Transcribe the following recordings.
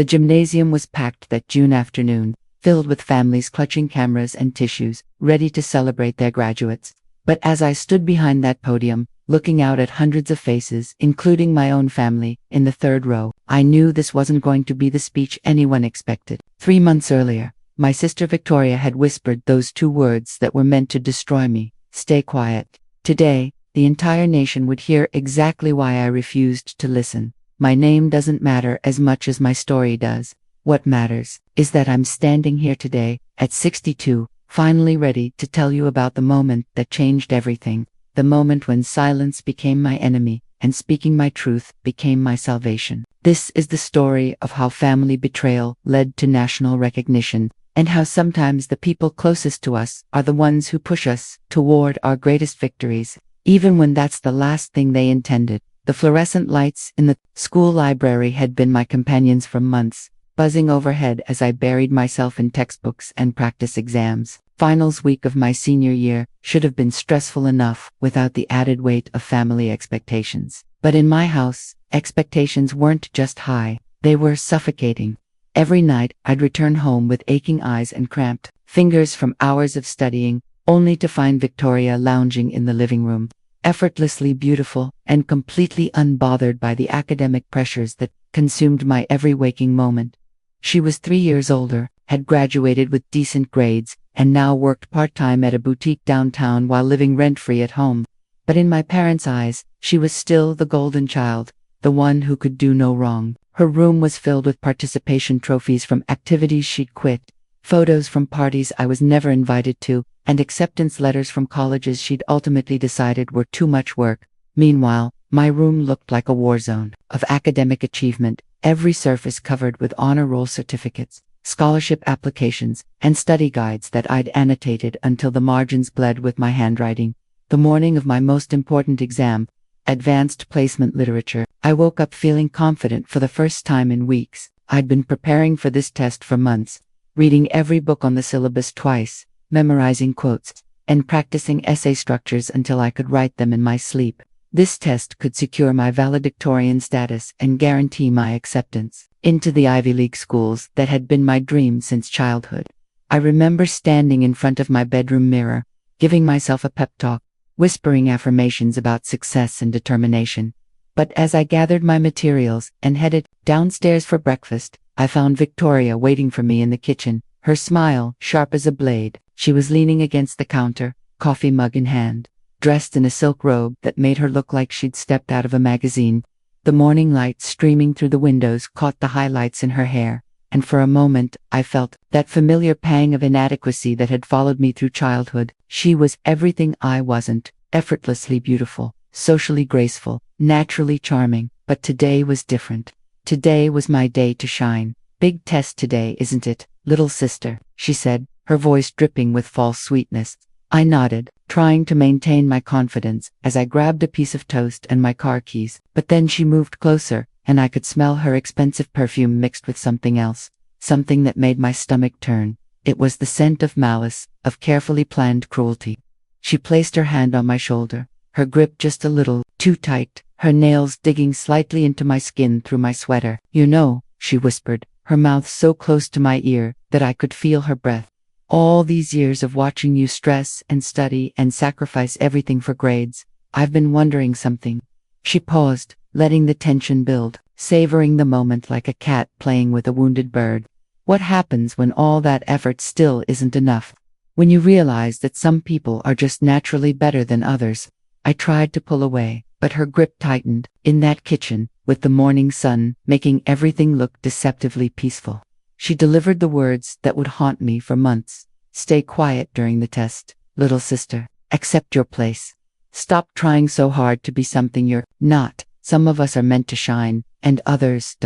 The gymnasium was packed that June afternoon, filled with families clutching cameras and tissues, ready to celebrate their graduates. But as I stood behind that podium, looking out at hundreds of faces, including my own family, in the third row, I knew this wasn't going to be the speech anyone expected. 3 months earlier, my sister Victoria had whispered those 2 words that were meant to destroy me: stay quiet. Today, the entire nation would hear exactly why I refused to listen. My name doesn't matter as much as my story does. What matters is that I'm standing here today, at 62, finally ready to tell you about the moment that changed everything. The moment when silence became my enemy, and speaking my truth became my salvation. This is the story of how family betrayal led to national recognition, and how sometimes the people closest to us are the ones who push us toward our greatest victories, even when that's the last thing they intended. The fluorescent lights in the school library had been my companions for months, buzzing overhead as I buried myself in textbooks and practice exams. Finals week of my senior year should have been stressful enough without the added weight of family expectations. But in my house, expectations weren't just high, they were suffocating. Every night, I'd return home with aching eyes and cramped fingers from hours of studying, only to find Victoria lounging in the living room, effortlessly beautiful and completely unbothered by the academic pressures that consumed my every waking moment. She was 3 years older, had graduated with decent grades, and now worked part-time at a boutique downtown while living rent-free at home. But in my parents' eyes, she was still the golden child, the one who could do no wrong. Her room was filled with participation trophies from activities she'd quit, photos from parties I was never invited to, and acceptance letters from colleges she'd ultimately decided were too much work. Meanwhile, my room looked like a war zone of academic achievement, every surface covered with honor roll certificates, scholarship applications, and study guides that I'd annotated until the margins bled with my handwriting. The morning of my most important exam, Advanced Placement Literature, I woke up feeling confident for the first time in weeks. I'd been preparing for this test for months, reading every book on the syllabus twice, memorizing quotes, and practicing essay structures until I could write them in my sleep. This test could secure my valedictorian status and guarantee my acceptance into the Ivy League schools that had been my dream since childhood. I remember standing in front of my bedroom mirror, giving myself a pep talk, whispering affirmations about success and determination. But as I gathered my materials and headed downstairs for breakfast, I found Victoria waiting for me in the kitchen, her smile sharp as a blade. She was leaning against the counter, coffee mug in hand, dressed in a silk robe that made her look like she'd stepped out of a magazine. The morning light streaming through the windows caught the highlights in her hair, and for a moment I felt that familiar pang of inadequacy that had followed me through childhood. She was everything I wasn't: effortlessly beautiful, socially graceful, naturally charming. But today was different. Today was my day to shine. "Big test today, isn't it, little sister?" she said, her voice dripping with false sweetness. I nodded, trying to maintain my confidence as I grabbed a piece of toast and my car keys. But then she moved closer, and I could smell her expensive perfume mixed with something else, something that made my stomach turn. It was the scent of malice, of carefully planned cruelty. She placed her hand on my shoulder, her grip just a little too tight, her nails digging slightly into my skin through my sweater. "You know," she whispered, her mouth so close to my ear that I could feel her breath, "all these years of watching you stress and study and sacrifice everything for grades, I've been wondering something." She paused, letting the tension build, savoring the moment like a cat playing with a wounded bird. "What happens when all that effort still isn't enough? When you realize that some people are just naturally better than others?" I tried to pull away, but her grip tightened. In that kitchen, with the morning sun making everything look deceptively peaceful, she delivered the words that would haunt me for months. "Stay quiet during the test, little sister. Accept your place. Stop trying so hard to be something you're not. Some of us are meant to shine, and others...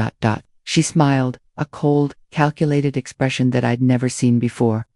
She smiled, a cold, calculated expression that I'd never seen before.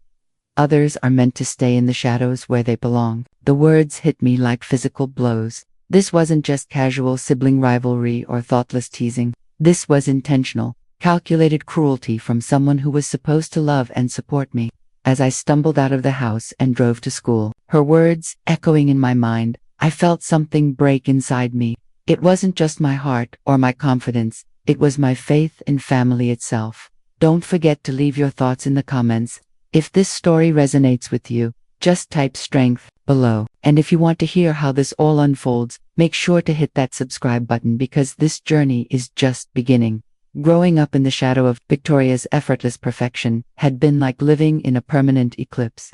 "Others are meant to stay in the shadows where they belong." The words hit me like physical blows. This wasn't just casual sibling rivalry or thoughtless teasing. This was intentional, calculated cruelty from someone who was supposed to love and support me. As I stumbled out of the house and drove to school, her words echoing in my mind, I felt something break inside me. It wasn't just my heart or my confidence, It was my faith in family itself. Don't forget to leave your thoughts in the comments. If this story resonates with you, just type strength below. And if you want to hear how this all unfolds, make sure to hit that subscribe button because this journey is just beginning. Growing up in the shadow of Victoria's effortless perfection had been like living in a permanent eclipse.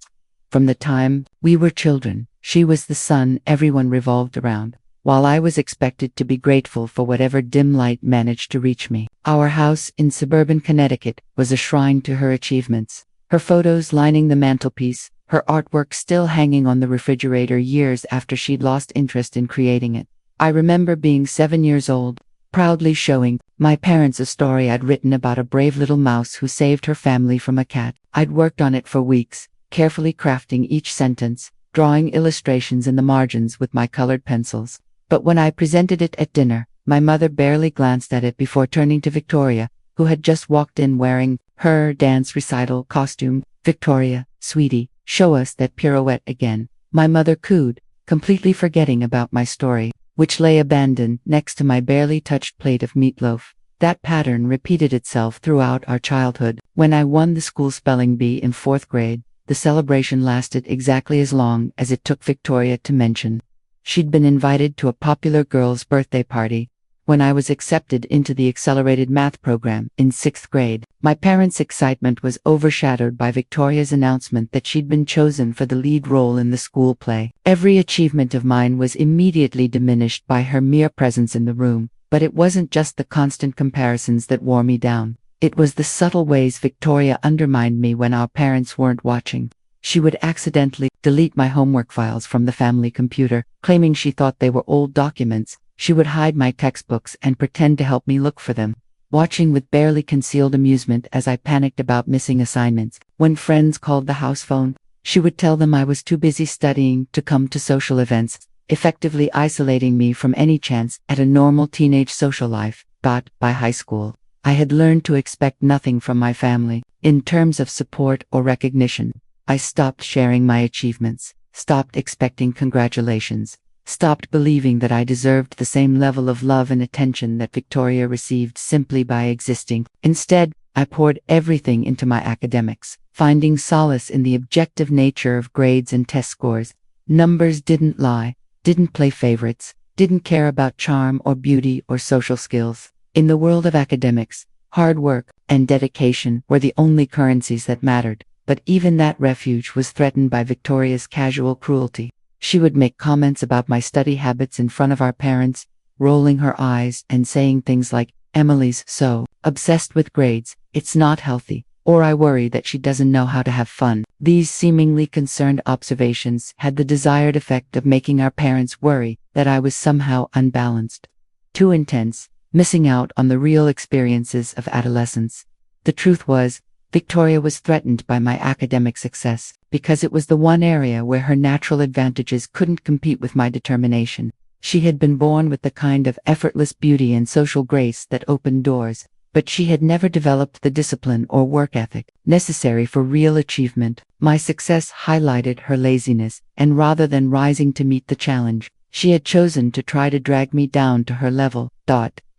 From the time we were children, she was the sun everyone revolved around, while I was expected to be grateful for whatever dim light managed to reach me. Our house in suburban Connecticut was a shrine to her achievements. Her photos lining the mantelpiece, her artwork still hanging on the refrigerator years after she'd lost interest in creating it. I remember being 7 years old, proudly showing my parents a story I'd written about a brave little mouse who saved her family from a cat. I'd worked on it for weeks, carefully crafting each sentence, drawing illustrations in the margins with my colored pencils. But when I presented it at dinner, my mother barely glanced at it before turning to Victoria, who had just walked in wearing her dance recital costume. "Victoria, sweetie, show us that pirouette again," my mother cooed, completely forgetting about my story, which lay abandoned next to my barely touched plate of meatloaf. That pattern repeated itself throughout our childhood. When I won the school spelling bee in 4th grade, the celebration lasted exactly as long as it took Victoria to mention. She'd been invited to a popular girl's birthday party. When I was accepted into the accelerated math program in 6th grade, my parents' excitement was overshadowed by Victoria's announcement that she'd been chosen for the lead role in the school play. Every achievement of mine was immediately diminished by her mere presence in the room, but it wasn't just the constant comparisons that wore me down. It was the subtle ways Victoria undermined me when our parents weren't watching. She would accidentally delete my homework files from the family computer, claiming she thought they were old documents. She would hide my textbooks and pretend to help me look for them, watching with barely concealed amusement as I panicked about missing assignments. When friends called the house phone, she would tell them I was too busy studying to come to social events, effectively isolating me from any chance at a normal teenage social life. By high school, I had learned to expect nothing from my family in terms of support or recognition. I stopped sharing my achievements, stopped expecting congratulations, stopped believing that I deserved the same level of love and attention that Victoria received simply by existing. Instead, I poured everything into my academics, finding solace in the objective nature of grades and test scores. Numbers didn't lie, didn't play favorites, didn't care about charm or beauty or social skills. In the world of academics, hard work and dedication were the only currencies that mattered. But even that refuge was threatened by Victoria's casual cruelty. She would make comments about my study habits in front of our parents, rolling her eyes and saying things like, "Emily's so obsessed with grades, it's not healthy," or "I worry that she doesn't know how to have fun." These seemingly concerned observations had the desired effect of making our parents worry that I was somehow unbalanced, too intense, missing out on the real experiences of adolescence. The truth was, Victoria was threatened by my academic success, because it was the one area where her natural advantages couldn't compete with my determination. She had been born with the kind of effortless beauty and social grace that opened doors, but she had never developed the discipline or work ethic necessary for real achievement. My success highlighted her laziness, and rather than rising to meet the challenge, she had chosen to try to drag me down to her level.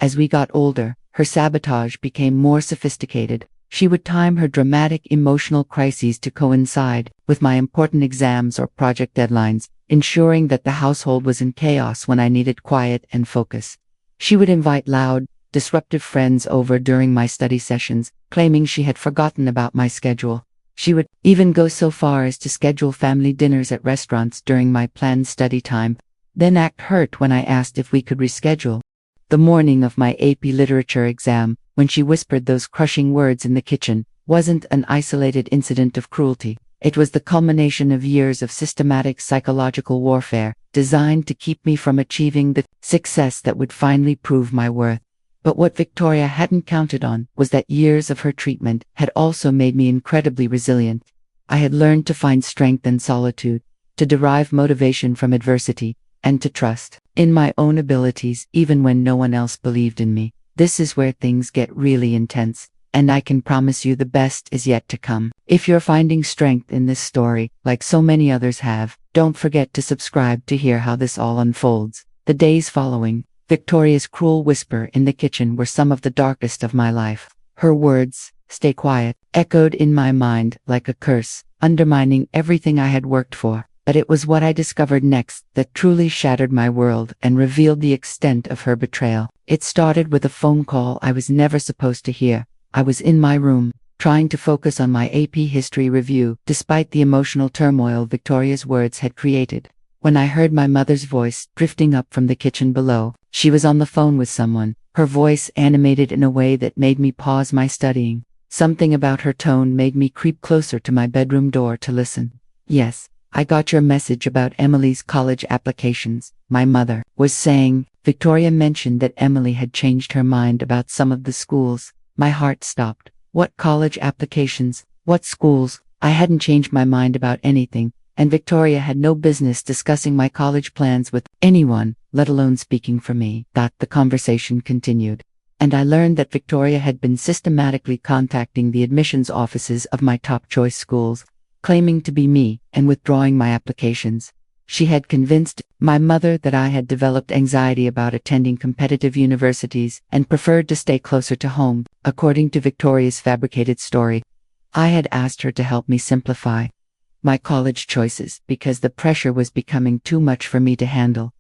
As we got older, her sabotage became more sophisticated. She would time her dramatic emotional crises to coincide with my important exams or project deadlines, ensuring that the household was in chaos when I needed quiet and focus. She would invite loud, disruptive friends over during my study sessions, claiming she had forgotten about my schedule. She would even go so far as to schedule family dinners at restaurants during my planned study time, then act hurt when I asked if we could reschedule. The morning of my AP Literature exam, when she whispered those crushing words in the kitchen, wasn't an isolated incident of cruelty. It was the culmination of years of systematic psychological warfare, designed to keep me from achieving the success that would finally prove my worth. But what Victoria hadn't counted on was that years of her treatment had also made me incredibly resilient. I had learned to find strength in solitude, to derive motivation from adversity, and to trust in my own abilities even when no one else believed in me. This is where things get really intense, and I can promise you the best is yet to come. If you're finding strength in this story, like so many others have, don't forget to subscribe to hear how this all unfolds. The days following, Victoria's cruel whisper in the kitchen were some of the darkest of my life. Her words, "Stay quiet," echoed in my mind like a curse, undermining everything I had worked for. But it was what I discovered next that truly shattered my world and revealed the extent of her betrayal. It started with a phone call I was never supposed to hear. I was in my room, trying to focus on my AP history review, despite the emotional turmoil Victoria's words had created. When I heard my mother's voice drifting up from the kitchen below, she was on the phone with someone, her voice animated in a way that made me pause my studying. Something about her tone made me creep closer to my bedroom door to listen. "Yes, I got your message about Emily's college applications," my mother was saying. Victoria mentioned that Emily had changed her mind about some of the schools. My heart stopped. What college applications? What schools? I hadn't changed my mind about anything, and Victoria had no business discussing my college plans with anyone, let alone speaking for me. The conversation continued, and I learned that Victoria had been systematically contacting the admissions offices of my top choice schools, claiming to be me and withdrawing my applications. She had convinced my mother that I had developed anxiety about attending competitive universities and preferred to stay closer to home, according to Victoria's fabricated story. I had asked her to help me simplify my college choices because the pressure was becoming too much for me to handle.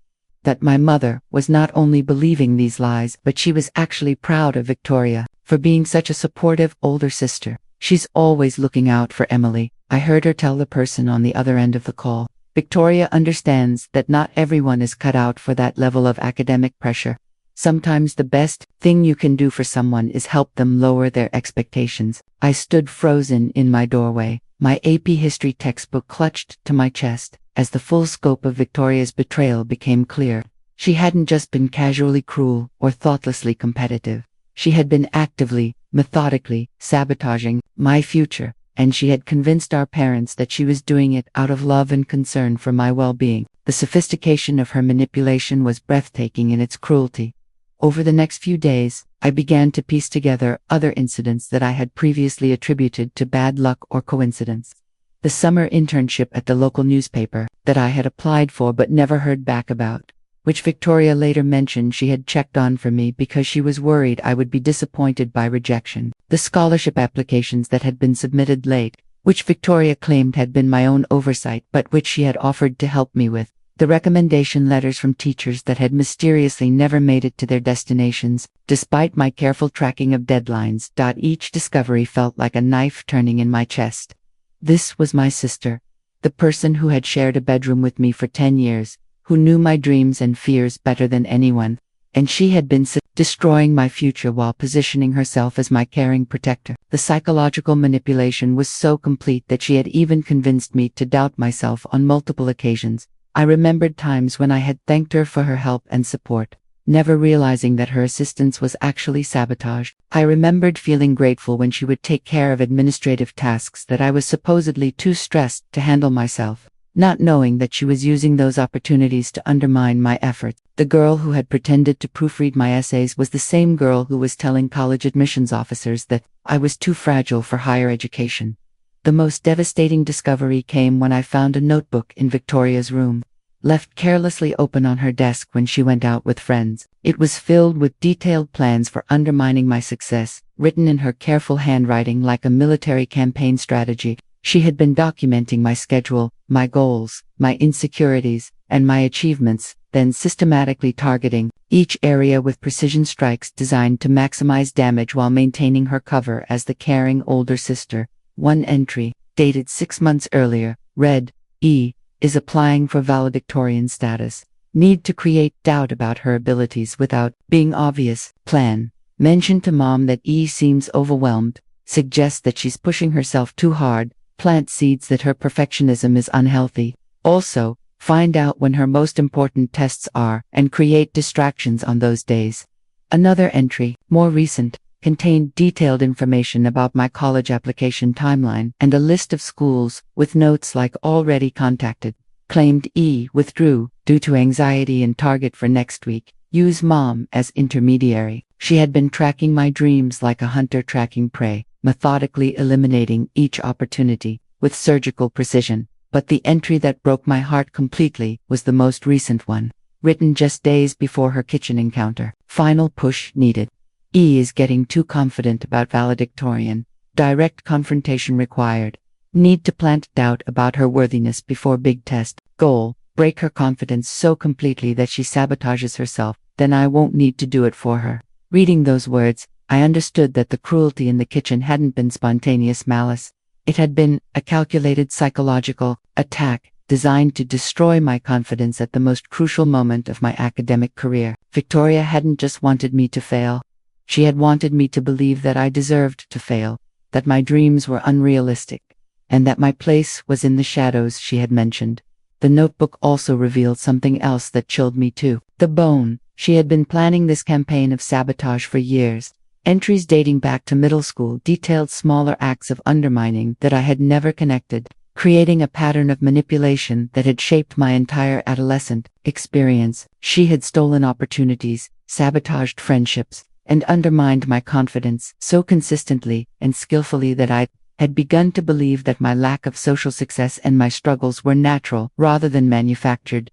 That my mother was not only believing these lies, but she was actually proud of Victoria for being such a supportive older sister. "She's always looking out for Emily," I heard her tell the person on the other end of the call. "Victoria understands that not everyone is cut out for that level of academic pressure. Sometimes the best thing you can do for someone is help them lower their expectations." I stood frozen in my doorway, my AP history textbook clutched to my chest, as the full scope of Victoria's betrayal became clear. She hadn't just been casually cruel or thoughtlessly competitive. She had been actively, methodically sabotaging my future, and she had convinced our parents that she was doing it out of love and concern for my well-being. The sophistication of her manipulation was breathtaking in its cruelty. Over the next few days, I began to piece together other incidents that I had previously attributed to bad luck or coincidence. The summer internship at the local newspaper that I had applied for but never heard back about, which Victoria later mentioned she had checked on for me because she was worried I would be disappointed by rejection. The scholarship applications that had been submitted late, which Victoria claimed had been my own oversight but which she had offered to help me with. The recommendation letters from teachers that had mysteriously never made it to their destinations, despite my careful tracking of deadlines. Each discovery felt like a knife turning in my chest. This was my sister, the person who had shared a bedroom with me for 10 years, who knew my dreams and fears better than anyone, and she had been destroying my future while positioning herself as my caring protector. The psychological manipulation was so complete that she had even convinced me to doubt myself on multiple occasions. I remembered times when I had thanked her for her help and support, never realizing that her assistance was actually sabotage. I remembered feeling grateful when she would take care of administrative tasks that I was supposedly too stressed to handle myself, not knowing that she was using those opportunities to undermine my efforts. The girl who had pretended to proofread my essays was the same girl who was telling college admissions officers that I was too fragile for higher education. The most devastating discovery came when I found a notebook in Victoria's room, left carelessly open on her desk when she went out with friends. It was filled with detailed plans for undermining my success, written in her careful handwriting like a military campaign strategy. She had been documenting my schedule, my goals, my insecurities, and my achievements, then systematically targeting each area with precision strikes designed to maximize damage while maintaining her cover as the caring older sister. One entry, dated 6 months earlier, read, "E is applying for valedictorian status. Need to create doubt about her abilities without being obvious. Plan. Mention to mom that E seems overwhelmed. Suggest that she's pushing herself too hard. Plant seeds that her perfectionism is unhealthy. Also, find out when her most important tests are and create distractions on those days." Another entry, more recent, contained detailed information about my college application timeline and a list of schools with notes like "already contacted." Claimed E withdrew due to anxiety and target for next week. Use mom as intermediary. She had been tracking my dreams like a hunter tracking prey, methodically eliminating each opportunity with surgical precision. But the entry that broke my heart completely was the most recent one. written just days before her kitchen encounter. Final push needed. E is getting too confident about valedictorian. Direct confrontation required. Need to plant doubt about her worthiness before big test. Goal: break her confidence so completely that she sabotages herself, then I won't need to do it for her. Reading those words, I understood that the cruelty in the kitchen hadn't been spontaneous malice. It had been a calculated psychological attack designed to destroy my confidence at the most crucial moment of my academic career. Victoria hadn't just wanted me to fail. She had wanted me to believe that I deserved to fail, that my dreams were unrealistic, and that my place was in the shadows she had mentioned. The notebook also revealed something else that chilled me too. The bone. She had been planning this campaign of sabotage for years. Entries dating back to middle school detailed smaller acts of undermining that I had never connected, creating a pattern of manipulation that had shaped my entire adolescent experience. She had stolen opportunities, sabotaged friendships, and undermined my confidence so consistently and skillfully that I had begun to believe that my lack of social success and my struggles were natural rather than manufactured.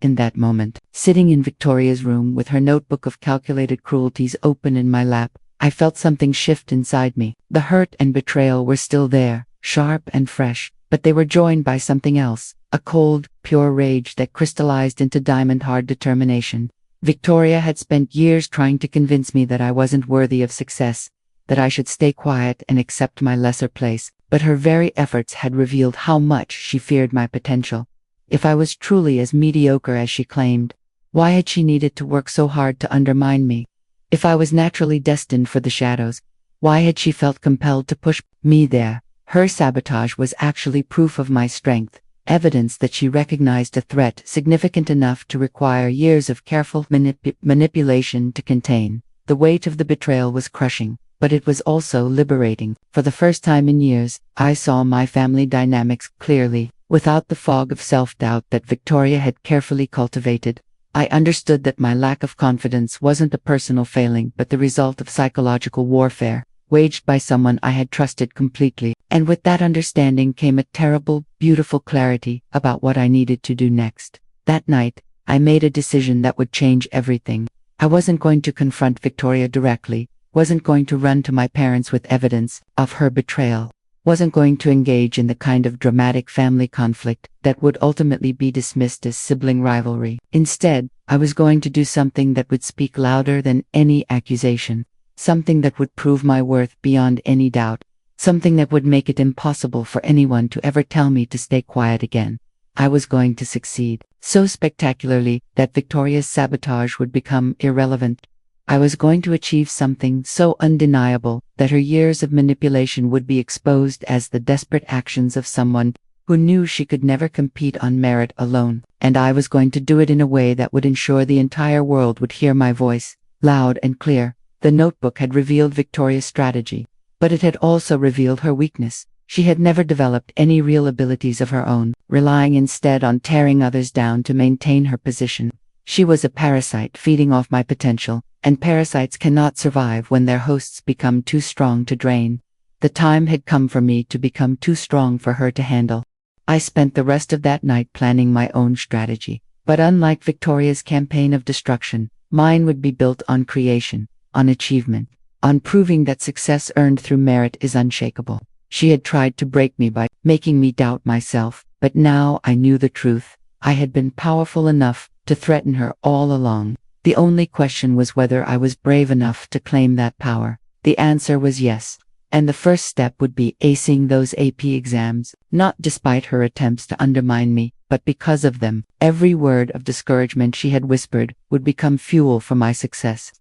In that moment, sitting in Victoria's room with her notebook of calculated cruelties open in my lap, I felt something shift inside me. The hurt and betrayal were still there, sharp and fresh, but they were joined by something else, a cold, pure rage that crystallized into diamond-hard determination. Victoria had spent years trying to convince me that I wasn't worthy of success, that I should stay quiet and accept my lesser place, but her very efforts had revealed how much she feared my potential. If I was truly as mediocre as she claimed, why had she needed to work so hard to undermine me? If I was naturally destined for the shadows, why had she felt compelled to push me there? Her sabotage was actually proof of my strength, evidence that she recognized a threat significant enough to require years of careful manipulation to contain. The weight of the betrayal was crushing, but it was also liberating. For the first time in years, I saw my family dynamics clearly, without the fog of self-doubt that Victoria had carefully cultivated. I understood that my lack of confidence wasn't a personal failing but the result of psychological warfare, waged by someone I had trusted completely, and with that understanding came a terrible, beautiful clarity about what I needed to do next. That night, I made a decision that would change everything. I wasn't going to confront Victoria directly, wasn't going to run to my parents with evidence of her betrayal, wasn't going to engage in the kind of dramatic family conflict that would ultimately be dismissed as sibling rivalry. Instead, I was going to do something that would speak louder than any accusation, something that would prove my worth beyond any doubt, something that would make it impossible for anyone to ever tell me to stay quiet again. I was going to succeed, so spectacularly that Victoria's sabotage would become irrelevant. I was going to achieve something so undeniable that her years of manipulation would be exposed as the desperate actions of someone who knew she could never compete on merit alone, and I was going to do it in a way that would ensure the entire world would hear my voice, loud and clear. The notebook had revealed Victoria's strategy, but it had also revealed her weakness. She had never developed any real abilities of her own, relying instead on tearing others down to maintain her position. She was a parasite feeding off my potential, and parasites cannot survive when their hosts become too strong to drain. The time had come for me to become too strong for her to handle. I spent the rest of that night planning my own strategy, but unlike Victoria's campaign of destruction, mine would be built on creation, on achievement, on proving that success earned through merit is unshakable. She had tried to break me by making me doubt myself, but now I knew the truth. I had been powerful enough to threaten her all along. The only question was whether I was brave enough to claim that power. The answer was yes, and the first step would be acing those AP exams, not despite her attempts to undermine me, but because of them. Every word of discouragement she had whispered would become fuel for my success.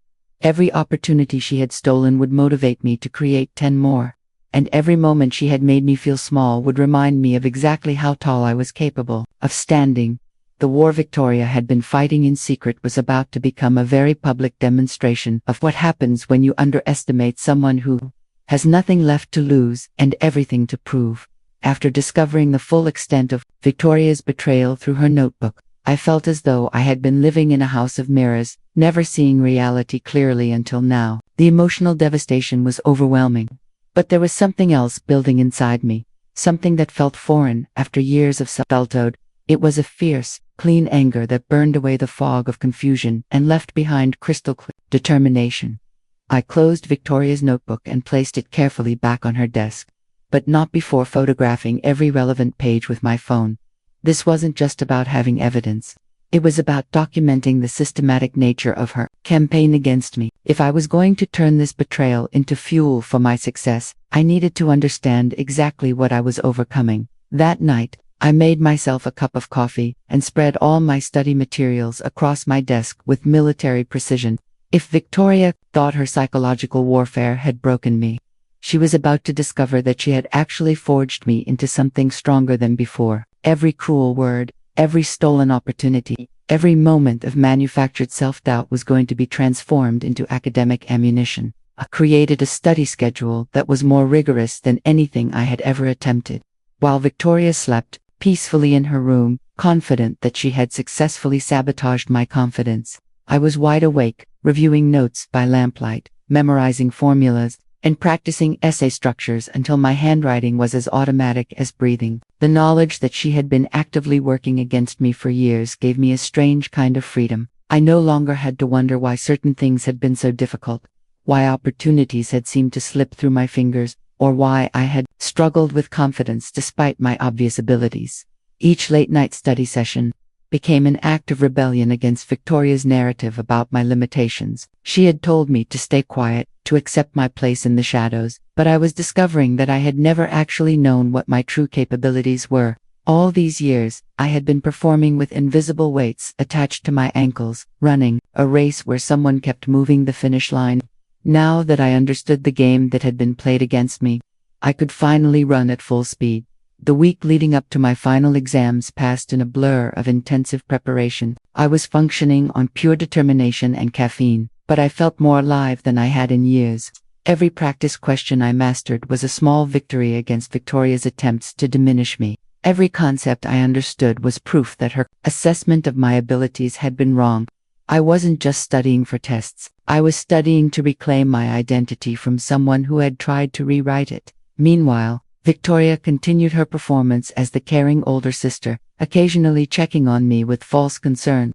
Every opportunity she had stolen would motivate me to create 10 more, and every moment she had made me feel small would remind me of exactly how tall I was capable of standing. The war Victoria had been fighting in secret was about to become a very public demonstration of what happens when you underestimate someone who has nothing left to lose and everything to prove. After discovering the full extent of Victoria's betrayal through her notebook, I felt as though I had been living in a house of mirrors, never seeing reality clearly until now. The emotional devastation was overwhelming. But there was something else building inside me, something that felt foreign after years of adulthood. It was a fierce, clean anger that burned away the fog of confusion and left behind crystal clear determination. I closed Victoria's notebook and placed it carefully back on her desk, but not before photographing every relevant page with my phone. This wasn't just about having evidence. It was about documenting the systematic nature of her campaign against me. If I was going to turn this betrayal into fuel for my success, I needed to understand exactly what I was overcoming. That night, I made myself a cup of coffee and spread all my study materials across my desk with military precision. If Victoria thought her psychological warfare had broken me, she was about to discover that she had actually forged me into something stronger than before. Every cruel word, every stolen opportunity, every moment of manufactured self-doubt was going to be transformed into academic ammunition. I created a study schedule that was more rigorous than anything I had ever attempted. While Victoria slept peacefully in her room, confident that she had successfully sabotaged my confidence, I was wide awake, reviewing notes by lamplight, memorizing formulas, and practicing essay structures until my handwriting was as automatic as breathing. The knowledge that she had been actively working against me for years gave me a strange kind of freedom. I no longer had to wonder why certain things had been so difficult, why opportunities had seemed to slip through my fingers, or why I had struggled with confidence despite my obvious abilities. Each late-night study session became an act of rebellion against Victoria's narrative about my limitations. She had told me to stay quiet, to accept my place in the shadows, but I was discovering that I had never actually known what my true capabilities were. All these years, I had been performing with invisible weights attached to my ankles, running a race where someone kept moving the finish line. Now that I understood the game that had been played against me, I could finally run at full speed. The week leading up to my final exams passed in a blur of intensive preparation. I was functioning on pure determination and caffeine, but I felt more alive than I had in years. Every practice question I mastered was a small victory against Victoria's attempts to diminish me. Every concept I understood was proof that her assessment of my abilities had been wrong. I wasn't just studying for tests. I was studying to reclaim my identity from someone who had tried to rewrite it. Meanwhile, Victoria continued her performance as the caring older sister, occasionally checking on me with false concern.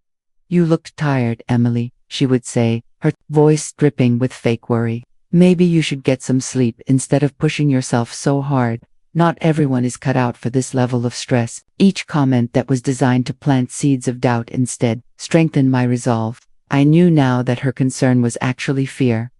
"You looked tired, Emily," she would say, her voice dripping with fake worry. "Maybe you should get some sleep instead of pushing yourself so hard. Not everyone is cut out for this level of stress." Each comment that was designed to plant seeds of doubt instead strengthened my resolve. I knew now that her concern was actually fear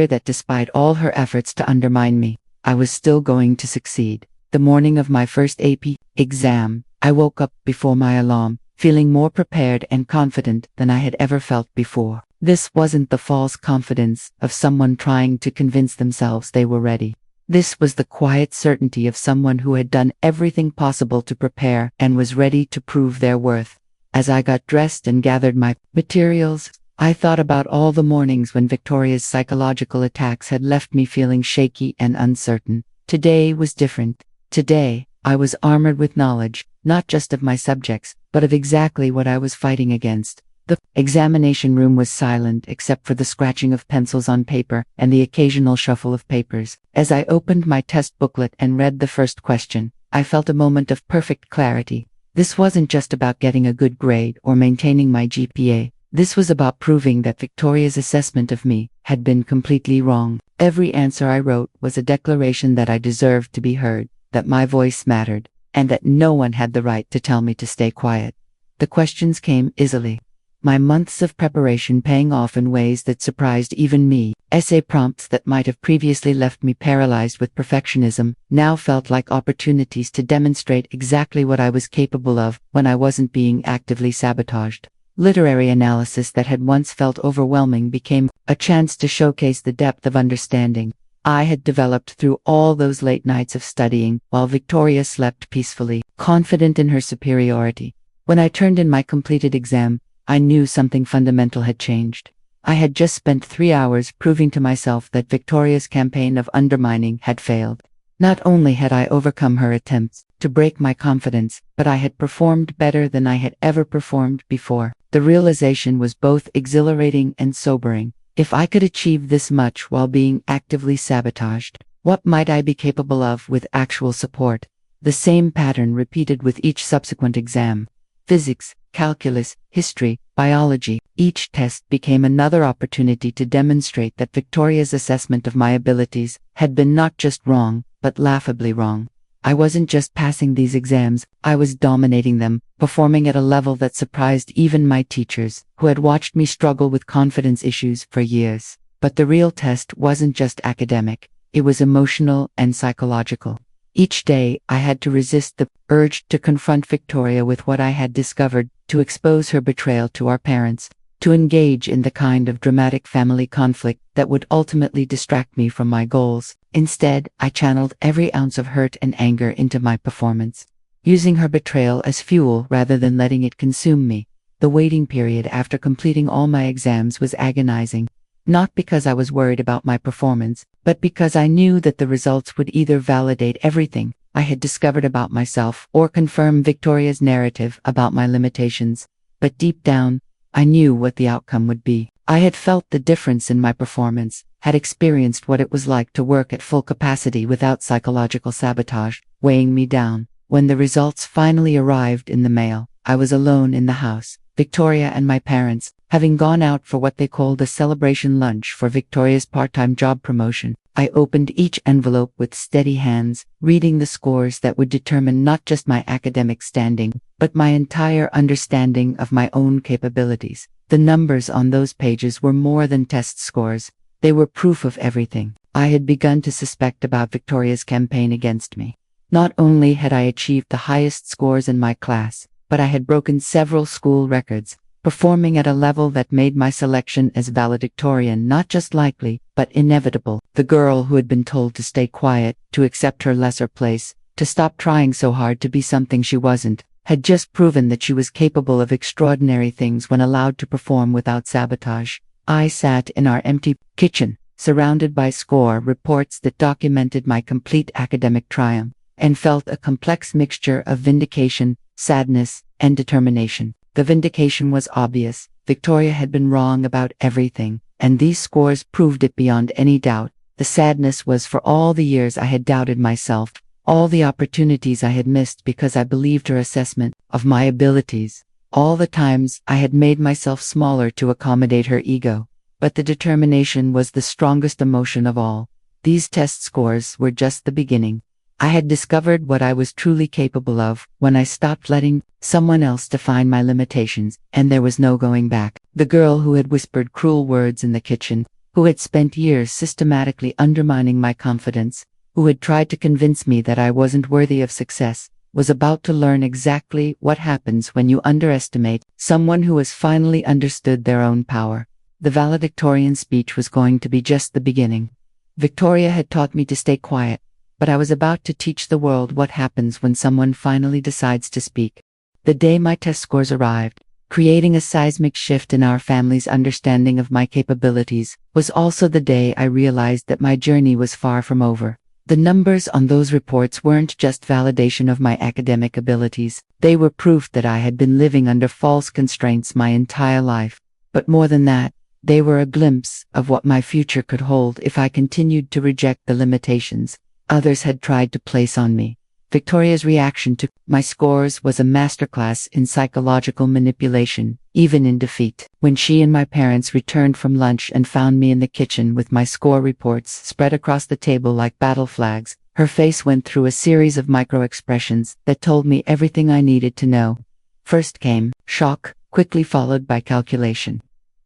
that despite all her efforts to undermine me, I was still going to succeed. The morning of my first AP exam, I woke up before my alarm, feeling more prepared and confident than I had ever felt before. This wasn't the false confidence of someone trying to convince themselves they were ready. This was the quiet certainty of someone who had done everything possible to prepare and was ready to prove their worth. As I got dressed and gathered my materials, I thought about all the mornings when Victoria's psychological attacks had left me feeling shaky and uncertain. Today was different. Today, I was armored with knowledge, not just of my subjects, but of exactly what I was fighting against. The examination room was silent except for the scratching of pencils on paper and the occasional shuffle of papers. As I opened my test booklet and read the first question, I felt a moment of perfect clarity. This wasn't just about getting a good grade or maintaining my GPA. This was about proving that Victoria's assessment of me had been completely wrong. Every answer I wrote was a declaration that I deserved to be heard, that my voice mattered, and that no one had the right to tell me to stay quiet. The questions came easily, my months of preparation paying off in ways that surprised even me. Essay prompts that might have previously left me paralyzed with perfectionism now felt like opportunities to demonstrate exactly what I was capable of when I wasn't being actively sabotaged. Literary analysis that had once felt overwhelming became a chance to showcase the depth of understanding I had developed through all those late nights of studying while Victoria slept peacefully, confident in her superiority. When I turned in my completed exam, I knew something fundamental had changed. I had just spent 3 hours proving to myself that Victoria's campaign of undermining had failed. Not only had I overcome her attempts to break my confidence, but I had performed better than I had ever performed before. The realization was both exhilarating and sobering. If I could achieve this much while being actively sabotaged, what might I be capable of with actual support? The same pattern repeated with each subsequent exam. Physics, calculus, history, biology. Each test became another opportunity to demonstrate that Victoria's assessment of my abilities had been not just wrong, but laughably wrong. I wasn't just passing these exams, I was dominating them, performing at a level that surprised even my teachers, who had watched me struggle with confidence issues for years. But the real test wasn't just academic, it was emotional and psychological. Each day, I had to resist the urge to confront Victoria with what I had discovered, to expose her betrayal to our parents, to engage in the kind of dramatic family conflict that would ultimately distract me from my goals. Instead, I channeled every ounce of hurt and anger into my performance, using her betrayal as fuel rather than letting it consume me. The waiting period after completing all my exams was agonizing, not because I was worried about my performance, but because I knew that the results would either validate everything I had discovered about myself or confirm Victoria's narrative about my limitations. But deep down, I knew what the outcome would be. I had felt the difference in my performance, had experienced what it was like to work at full capacity without psychological sabotage weighing me down. When the results finally arrived in the mail, I was alone in the house. Victoria and my parents, having gone out for what they called a celebration lunch for Victoria's part-time job promotion. I opened each envelope with steady hands, reading the scores that would determine not just my academic standing, but my entire understanding of my own capabilities. The numbers on those pages were more than test scores. They were proof of everything I had begun to suspect about Victoria's campaign against me. Not only had I achieved the highest scores in my class, but I had broken several school records, performing at a level that made my selection as valedictorian not just likely, but inevitable. The girl who had been told to stay quiet, to accept her lesser place, to stop trying so hard to be something she wasn't, had just proven that she was capable of extraordinary things when allowed to perform without sabotage. I sat in our empty kitchen, surrounded by score reports that documented my complete academic triumph, and felt a complex mixture of vindication, sadness, and determination. The vindication was obvious. Victoria had been wrong about everything, and these scores proved it beyond any doubt. The sadness was for all the years I had doubted myself, all the opportunities I had missed because I believed her assessment of my abilities, all the times I had made myself smaller to accommodate her ego. But the determination was the strongest emotion of all. These test scores were just the beginning. I had discovered what I was truly capable of when I stopped letting someone else define my limitations, and there was no going back. The girl who had whispered cruel words in the kitchen, who had spent years systematically undermining my confidence, who had tried to convince me that I wasn't worthy of success, was about to learn exactly what happens when you underestimate someone who has finally understood their own power. The valedictorian speech was going to be just the beginning. Victoria had taught me to stay quiet, but I was about to teach the world what happens when someone finally decides to speak. The day my test scores arrived, creating a seismic shift in our family's understanding of my capabilities, was also the day I realized that my journey was far from over. The numbers on those reports weren't just validation of my academic abilities, they were proof that I had been living under false constraints my entire life. But more than that, they were a glimpse of what my future could hold if I continued to reject the limitations others had tried to place on me. Victoria's reaction to my scores was a masterclass in psychological manipulation, even in defeat. When she and my parents returned from lunch and found me in the kitchen with my score reports spread across the table like battle flags, her face went through a series of micro-expressions that told me everything I needed to know. First came shock, quickly followed by calculation,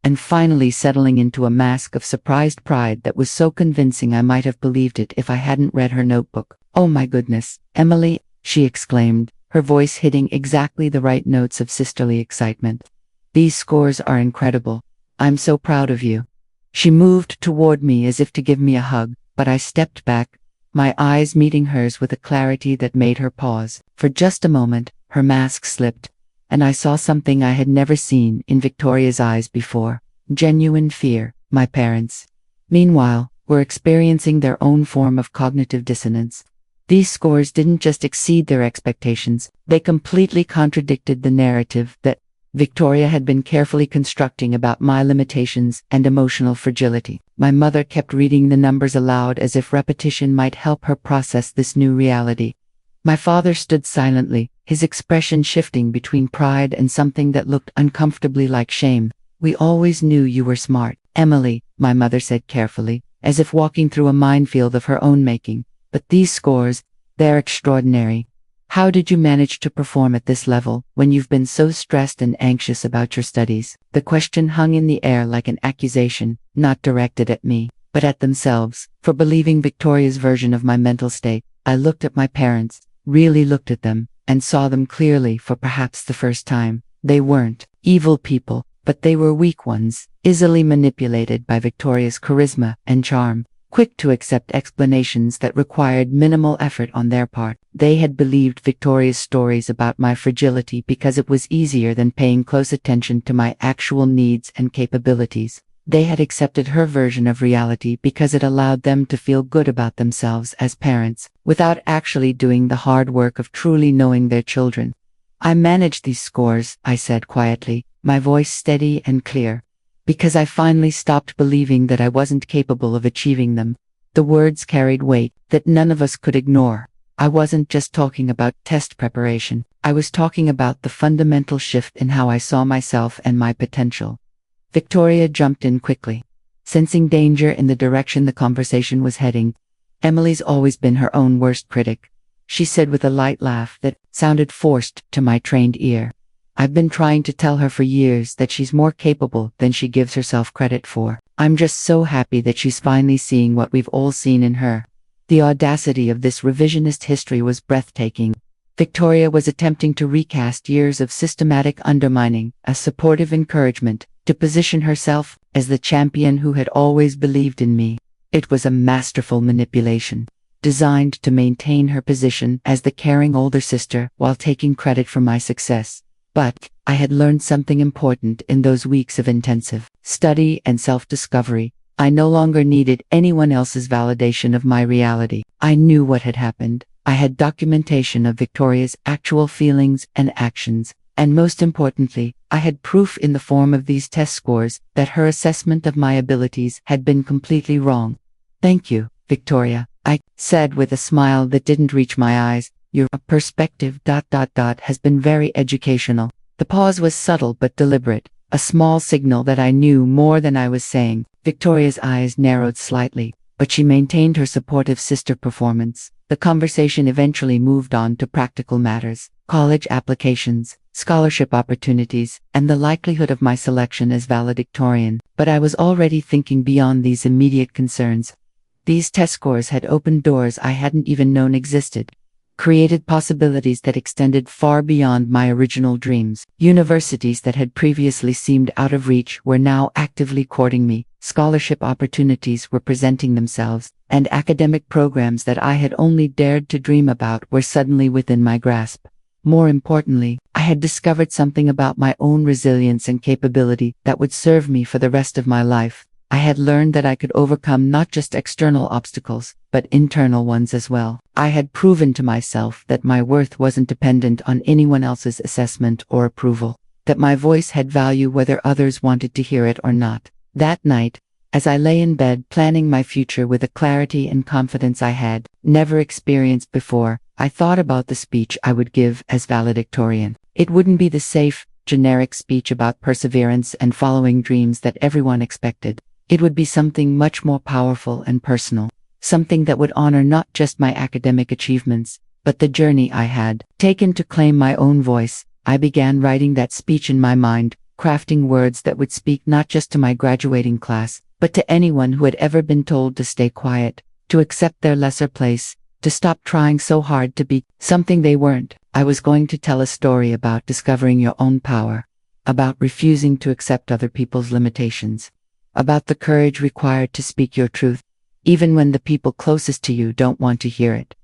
and finally settling into a mask of surprised pride that was so convincing I might have believed it if I hadn't read her notebook. "Oh my goodness, Emily," she exclaimed, her voice hitting exactly the right notes of sisterly excitement. "These scores are incredible. I'm so proud of you." She moved toward me as if to give me a hug, but I stepped back, my eyes meeting hers with a clarity that made her pause. For just a moment, her mask slipped, and I saw something I had never seen in Victoria's eyes before: genuine fear. My parents, meanwhile, were experiencing their own form of cognitive dissonance. These scores didn't just exceed their expectations, they completely contradicted the narrative that Victoria had been carefully constructing about my limitations and emotional fragility. My mother kept reading the numbers aloud as if repetition might help her process this new reality. My father stood silently, his expression shifting between pride and something that looked uncomfortably like shame. "We always knew you were smart, Emily," my mother said carefully, as if walking through a minefield of her own making. "But these scores, they're extraordinary. How did you manage to perform at this level when you've been so stressed and anxious about your studies?" The question hung in the air like an accusation, not directed at me, but at themselves, for believing Victoria's version of my mental state. I looked at my parents, really looked at them, and saw them clearly for perhaps the first time. They weren't evil people, but they were weak ones, easily manipulated by Victoria's charisma and charm, quick to accept explanations that required minimal effort on their part. They had believed Victoria's stories about my fragility because it was easier than paying close attention to my actual needs and capabilities. They had accepted her version of reality because it allowed them to feel good about themselves as parents, without actually doing the hard work of truly knowing their children. "I managed these scores," I said quietly, my voice steady and clear, "because I finally stopped believing that I wasn't capable of achieving them." The words carried weight that none of us could ignore. I wasn't just talking about test preparation. I was talking about the fundamental shift in how I saw myself and my potential. Victoria jumped in quickly, sensing danger in the direction the conversation was heading. "Emily's always been her own worst critic," she said with a light laugh that sounded forced to my trained ear. "I've been trying to tell her for years that she's more capable than she gives herself credit for. I'm just so happy that she's finally seeing what we've all seen in her." The audacity of this revisionist history was breathtaking. Victoria was attempting to recast years of systematic undermining as supportive encouragement, to position herself as the champion who had always believed in me. It was a masterful manipulation, designed to maintain her position as the caring older sister while taking credit for my success. But I had learned something important in those weeks of intensive study and self-discovery. I no longer needed anyone else's validation of my reality. I knew what had happened. I had documentation of Victoria's actual feelings and actions. And most importantly, I had proof in the form of these test scores that her assessment of my abilities had been completely wrong. "Thank you, Victoria," I said with a smile that didn't reach my eyes. "Your perspective has been very educational." The pause was subtle but deliberate, a small signal that I knew more than I was saying. Victoria's eyes narrowed slightly, but she maintained her supportive sister performance. The conversation eventually moved on to practical matters, college applications, scholarship opportunities, and the likelihood of my selection as valedictorian. But I was already thinking beyond these immediate concerns. These test scores had opened doors I hadn't even known existed, created possibilities that extended far beyond my original dreams. Universities that had previously seemed out of reach were now actively courting me. Scholarship opportunities were presenting themselves, and academic programs that I had only dared to dream about were suddenly within my grasp. More importantly, I had discovered something about my own resilience and capability that would serve me for the rest of my life. I had learned that I could overcome not just external obstacles, but internal ones as well. I had proven to myself that my worth wasn't dependent on anyone else's assessment or approval, that my voice had value whether others wanted to hear it or not. That night, as I lay in bed planning my future with a clarity and confidence I had never experienced before, I thought about the speech I would give as valedictorian. It wouldn't be the safe, generic speech about perseverance and following dreams that everyone expected. It would be something much more powerful and personal, something that would honor not just my academic achievements, but the journey I had taken to claim my own voice. I began writing that speech in my mind, crafting words that would speak not just to my graduating class, but to anyone who had ever been told to stay quiet, to accept their lesser place, to stop trying so hard to be something they weren't. I was going to tell a story about discovering your own power, about refusing to accept other people's limitations, about the courage required to speak your truth, even when the people closest to you don't want to hear it.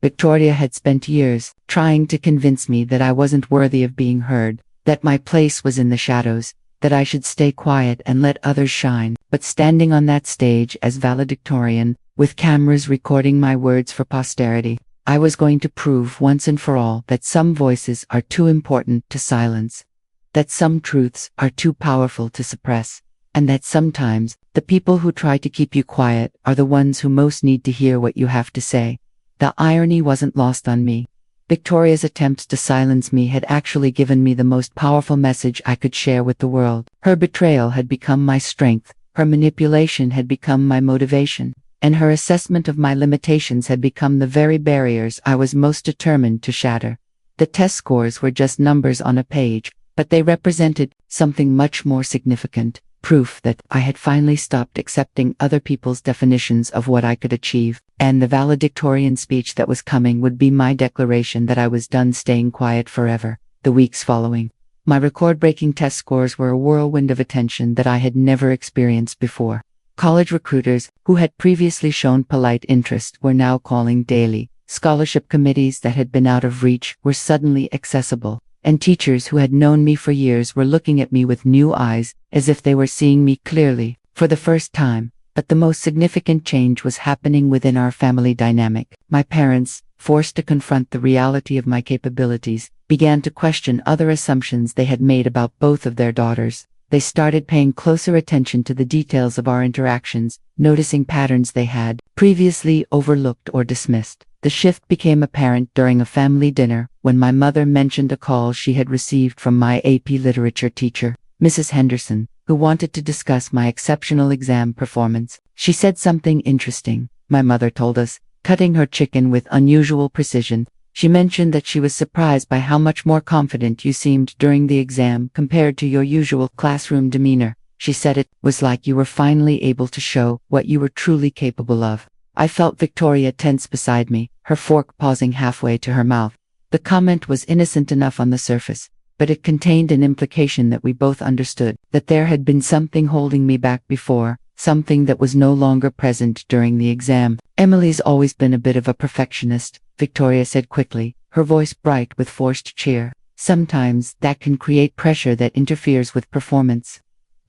Victoria had spent years trying to convince me that I wasn't worthy of being heard, that my place was in the shadows, that I should stay quiet and let others shine. But standing on that stage as valedictorian, with cameras recording my words for posterity, I was going to prove once and for all that some voices are too important to silence, that some truths are too powerful to suppress, and that sometimes the people who try to keep you quiet are the ones who most need to hear what you have to say. The irony wasn't lost on me. Victoria's attempts to silence me had actually given me the most powerful message I could share with the world. Her betrayal had become my strength, her manipulation had become my motivation, and her assessment of my limitations had become the very barriers I was most determined to shatter. The test scores were just numbers on a page, but they represented something much more significant. Proof that I had finally stopped accepting other people's definitions of what I could achieve, and the valedictorian speech that was coming would be my declaration that I was done staying quiet forever. The weeks following, my record-breaking test scores were a whirlwind of attention that I had never experienced before. College recruiters, who had previously shown polite interest, were now calling daily. Scholarship committees that had been out of reach were suddenly accessible, and teachers who had known me for years were looking at me with new eyes, as if they were seeing me clearly, for the first time. But the most significant change was happening within our family dynamic. My parents, forced to confront the reality of my capabilities, began to question other assumptions they had made about both of their daughters. They started paying closer attention to the details of our interactions, noticing patterns they had previously overlooked or dismissed. The shift became apparent during a family dinner, when my mother mentioned a call she had received from my AP literature teacher, Mrs. Henderson, who wanted to discuss my exceptional exam performance. She said something interesting, my mother told us, cutting her chicken with unusual precision. She mentioned that she was surprised by how much more confident you seemed during the exam compared to your usual classroom demeanor. She said it was like you were finally able to show what you were truly capable of. I felt Victoria tense beside me, her fork pausing halfway to her mouth. The comment was innocent enough on the surface, but it contained an implication that we both understood, that there had been something holding me back before, something that was no longer present during the exam. Emily's always been a bit of a perfectionist, Victoria said quickly, her voice bright with forced cheer. Sometimes that can create pressure that interferes with performance.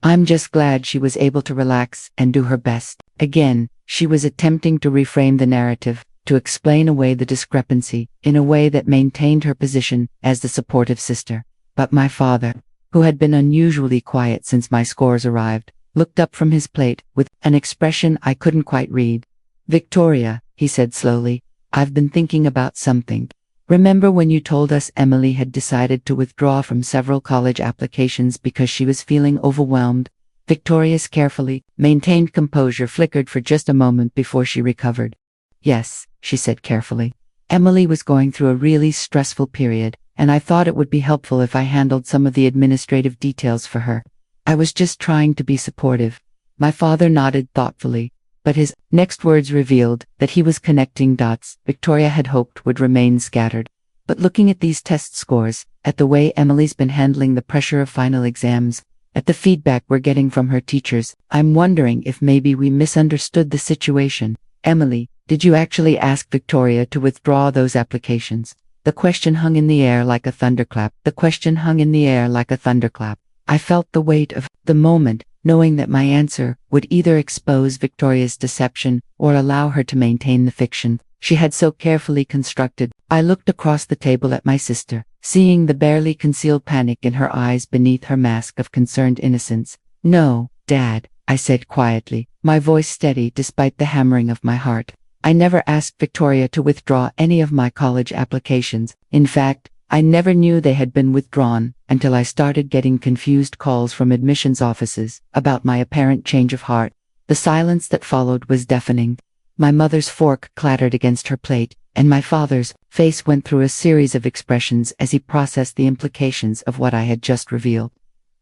I'm just glad she was able to relax and do her best. Again, she was attempting to reframe the narrative, to explain away the discrepancy, in a way that maintained her position as the supportive sister. But my father, who had been unusually quiet since my scores arrived, looked up from his plate with an expression I couldn't quite read. Victoria, he said slowly, I've been thinking about something. Remember when you told us Emily had decided to withdraw from several college applications because she was feeling overwhelmed? Victoria's carefully maintained composure flickered for just a moment before she recovered. Yes, she said carefully. Emily was going through a really stressful period, and I thought it would be helpful if I handled some of the administrative details for her. I was just trying to be supportive. My father nodded thoughtfully, but his next words revealed that he was connecting dots Victoria had hoped would remain scattered. But looking at these test scores, at the way Emily's been handling the pressure of final exams, at the feedback we're getting from her teachers, I'm wondering if maybe we misunderstood the situation. Emily, did you actually ask Victoria to withdraw those applications? The question hung in the air like a thunderclap. The question hung in the air like a thunderclap. I felt the weight of the moment, knowing that my answer would either expose Victoria's deception or allow her to maintain the fiction she had so carefully constructed. I looked across the table at my sister, seeing the barely concealed panic in her eyes beneath her mask of concerned innocence. No, Dad, I said quietly, my voice steady despite the hammering of my heart. I never asked Victoria to withdraw any of my college applications. In fact, I never knew they had been withdrawn until I started getting confused calls from admissions offices about my apparent change of heart. The silence that followed was deafening. My mother's fork clattered against her plate, and my father's face went through a series of expressions as he processed the implications of what I had just revealed.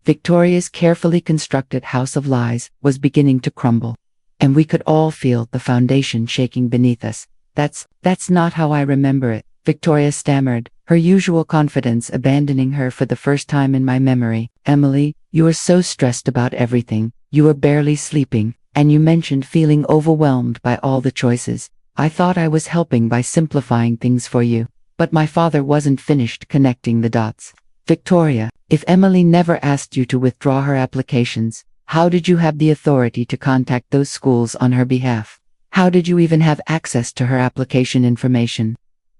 Victoria's carefully constructed house of lies was beginning to crumble, and we could all feel the foundation shaking beneath us. That's not how I remember it, Victoria stammered, her usual confidence abandoning her for the first time in my memory. Emily, you were so stressed about everything, you were barely sleeping, and you mentioned feeling overwhelmed by all the choices. I thought I was helping by simplifying things for you, but my father wasn't finished connecting the dots. Victoria, if Emily never asked you to withdraw her applications, how did you have the authority to contact those schools on her behalf? How did you even have access to her application information?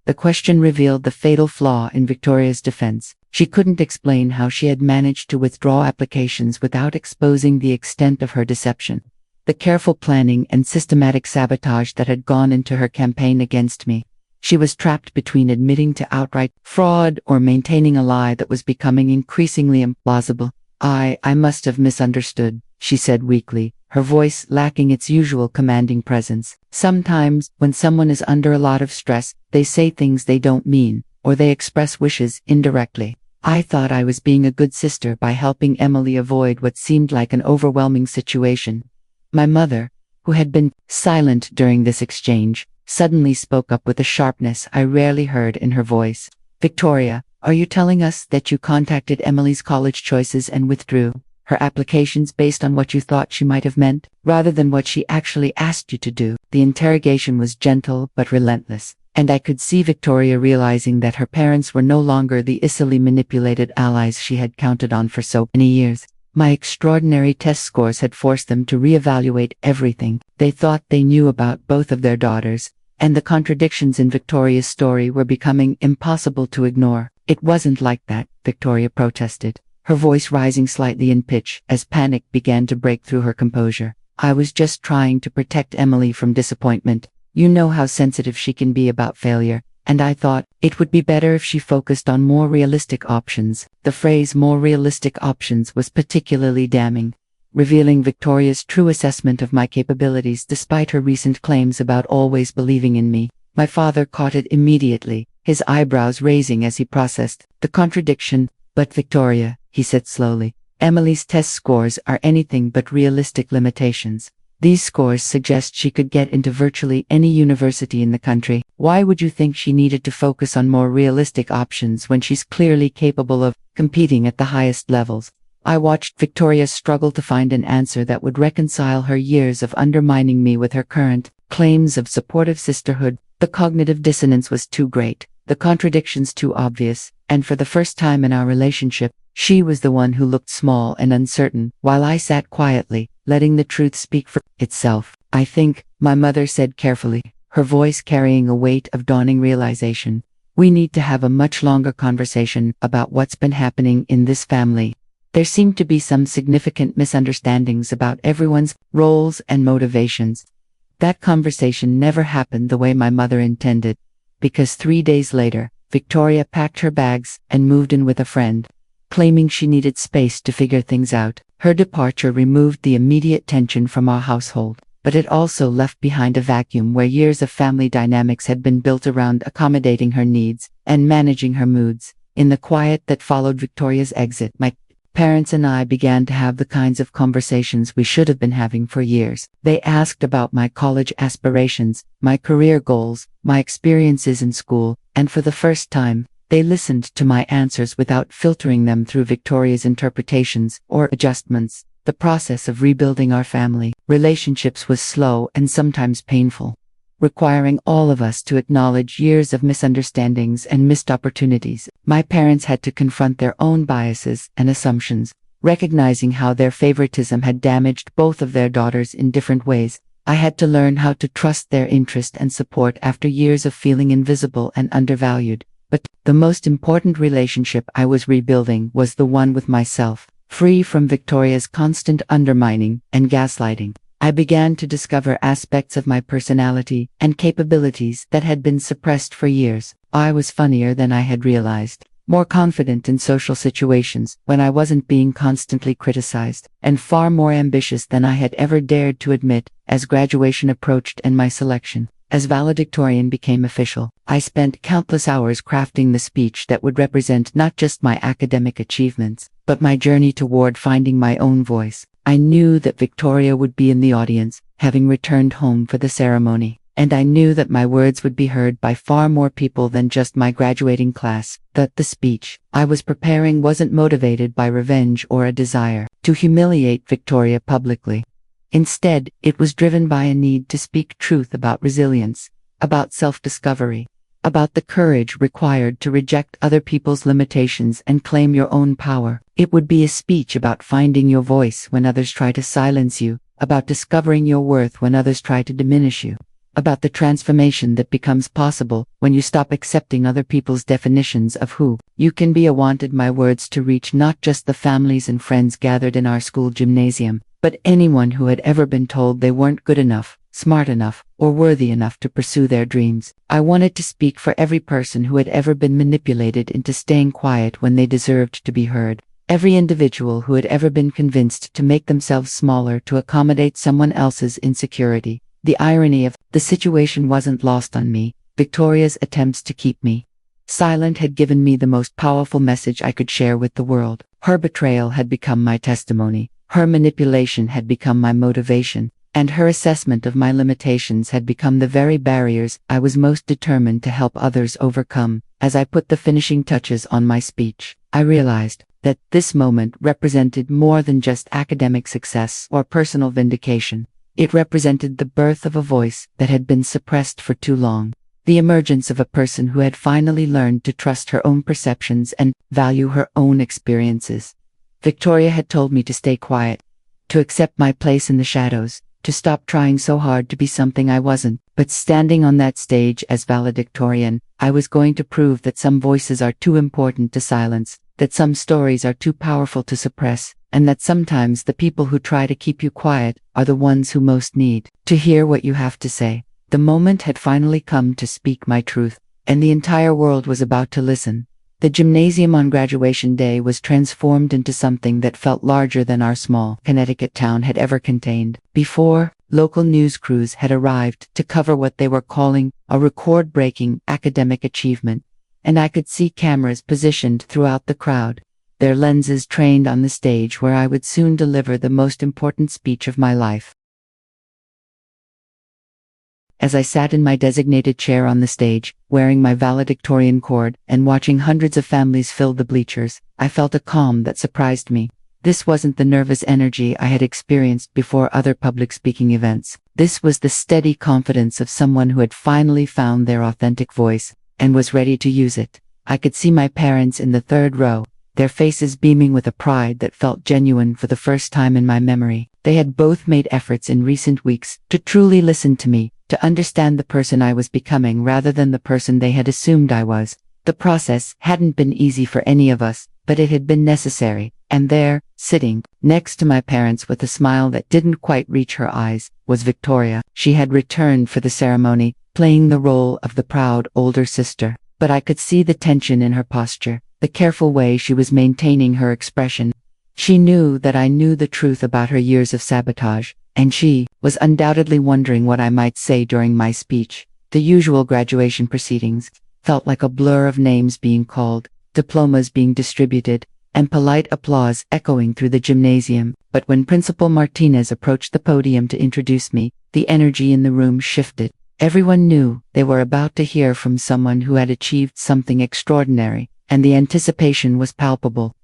The question revealed the fatal flaw in Victoria's defense. She couldn't explain how she had managed to withdraw applications without exposing the extent of her deception. The careful planning and systematic sabotage that had gone into her campaign against me. She was trapped between admitting to outright fraud or maintaining a lie that was becoming increasingly implausible. I must have misunderstood, she said weakly, her voice lacking its usual commanding presence. Sometimes, when someone is under a lot of stress, they say things they don't mean, or they express wishes indirectly. I thought I was being a good sister by helping Emily avoid what seemed like an overwhelming situation. My mother, who had been silent during this exchange, suddenly spoke up with a sharpness I rarely heard in her voice. Victoria, are you telling us that you contacted Emily's college choices and withdrew her applications based on what you thought she might have meant, rather than what she actually asked you to do? The interrogation was gentle but relentless, and I could see Victoria realizing that her parents were no longer the easily manipulated allies she had counted on for so many years. My extraordinary test scores had forced them to reevaluate everything they thought they knew about both of their daughters, and the contradictions in Victoria's story were becoming impossible to ignore. It wasn't like that, Victoria protested, her voice rising slightly in pitch as panic began to break through her composure. I was just trying to protect Emily from disappointment. You know how sensitive she can be about failure, and I thought it would be better if she focused on more realistic options. The phrase more realistic options was particularly damning, revealing Victoria's true assessment of my capabilities despite her recent claims about always believing in me. My father caught it immediately, his eyebrows raising as he processed the contradiction. But Victoria, he said slowly, Emily's test scores are anything but realistic limitations. These scores suggest she could get into virtually any university in the country. Why would you think she needed to focus on more realistic options when she's clearly capable of competing at the highest levels? I watched Victoria struggle to find an answer that would reconcile her years of undermining me with her current claims of supportive sisterhood. The cognitive dissonance was too great, the contradictions too obvious, and for the first time in our relationship, she was the one who looked small and uncertain, while I sat quietly, letting the truth speak for itself. I think, my mother said carefully, her voice carrying a weight of dawning realization, we need to have a much longer conversation about what's been happening in this family. There seemed to be some significant misunderstandings about everyone's roles and motivations. That conversation never happened the way my mother intended, because 3 days later, Victoria packed her bags and moved in with a friend, claiming she needed space to figure things out. Her departure removed the immediate tension from our household, but it also left behind a vacuum where years of family dynamics had been built around accommodating her needs and managing her moods. In the quiet that followed Victoria's exit, my parents and I began to have the kinds of conversations we should have been having for years. They asked about my college aspirations, my career goals, my experiences in school, and for the first time, they listened to my answers without filtering them through Victoria's interpretations or adjustments. The process of rebuilding our family relationships was slow and sometimes painful, requiring all of us to acknowledge years of misunderstandings and missed opportunities. My parents had to confront their own biases and assumptions, recognizing how their favoritism had damaged both of their daughters in different ways. I had to learn how to trust their interest and support after years of feeling invisible and undervalued. But the most important relationship I was rebuilding was the one with myself, free from Victoria's constant undermining and gaslighting. I began to discover aspects of my personality and capabilities that had been suppressed for years. I was funnier than I had realized, more confident in social situations when I wasn't being constantly criticized, and far more ambitious than I had ever dared to admit. As graduation approached and my selection as valedictorian became official, I spent countless hours crafting the speech that would represent not just my academic achievements, but my journey toward finding my own voice. I knew that Victoria would be in the audience, having returned home for the ceremony, and I knew that my words would be heard by far more people than just my graduating class. That the speech I was preparing wasn't motivated by revenge or a desire to humiliate Victoria publicly. Instead, it was driven by a need to speak truth about resilience, about self-discovery, about the courage required to reject other people's limitations and claim your own power. It would be a speech about finding your voice when others try to silence you, about discovering your worth when others try to diminish you, about the transformation that becomes possible when you stop accepting other people's definitions of who you can be. I wanted my words to reach not just the families and friends gathered in our school gymnasium, but anyone who had ever been told they weren't good enough, smart enough, or worthy enough to pursue their dreams. I wanted to speak for every person who had ever been manipulated into staying quiet when they deserved to be heard. Every individual who had ever been convinced to make themselves smaller to accommodate someone else's insecurity. The irony of the situation wasn't lost on me. Victoria's attempts to keep me silent had given me the most powerful message I could share with the world. Her betrayal had become my testimony. Her manipulation had become my motivation, and her assessment of my limitations had become the very barriers I was most determined to help others overcome. As I put the finishing touches on my speech, I realized that this moment represented more than just academic success or personal vindication. It represented the birth of a voice that had been suppressed for too long, the emergence of a person who had finally learned to trust her own perceptions and value her own experiences. Victoria had told me to stay quiet, to accept my place in the shadows, to stop trying so hard to be something I wasn't. But standing on that stage as valedictorian, I was going to prove that some voices are too important to silence, that some stories are too powerful to suppress, and that sometimes the people who try to keep you quiet are the ones who most need to hear what you have to say. The moment had finally come to speak my truth, and the entire world was about to listen. The gymnasium on graduation day was transformed into something that felt larger than our small Connecticut town had ever contained. Before, local news crews had arrived to cover what they were calling a record-breaking academic achievement, and I could see cameras positioned throughout the crowd, their lenses trained on the stage where I would soon deliver the most important speech of my life. As I sat in my designated chair on the stage, wearing my valedictorian cord and watching hundreds of families fill the bleachers, I felt a calm that surprised me. This wasn't the nervous energy I had experienced before other public speaking events. This was the steady confidence of someone who had finally found their authentic voice and was ready to use it. I could see my parents in the third row, their faces beaming with a pride that felt genuine for the first time in my memory. They had both made efforts in recent weeks to truly listen to me, to understand the person I was becoming rather than the person they had assumed I was. The process hadn't been easy for any of us, but it had been necessary. And there, sitting next to my parents with a smile that didn't quite reach her eyes, was Victoria. She had returned for the ceremony, playing the role of the proud older sister. But I could see the tension in her posture, the careful way she was maintaining her expression. She knew that I knew the truth about her years of sabotage, and she was undoubtedly wondering what I might say during my speech. The usual graduation proceedings felt like a blur of names being called, diplomas being distributed, and polite applause echoing through the gymnasium. But when Principal Martinez approached the podium to introduce me, the energy in the room shifted. Everyone knew they were about to hear from someone who had achieved something extraordinary, and the anticipation was palpable.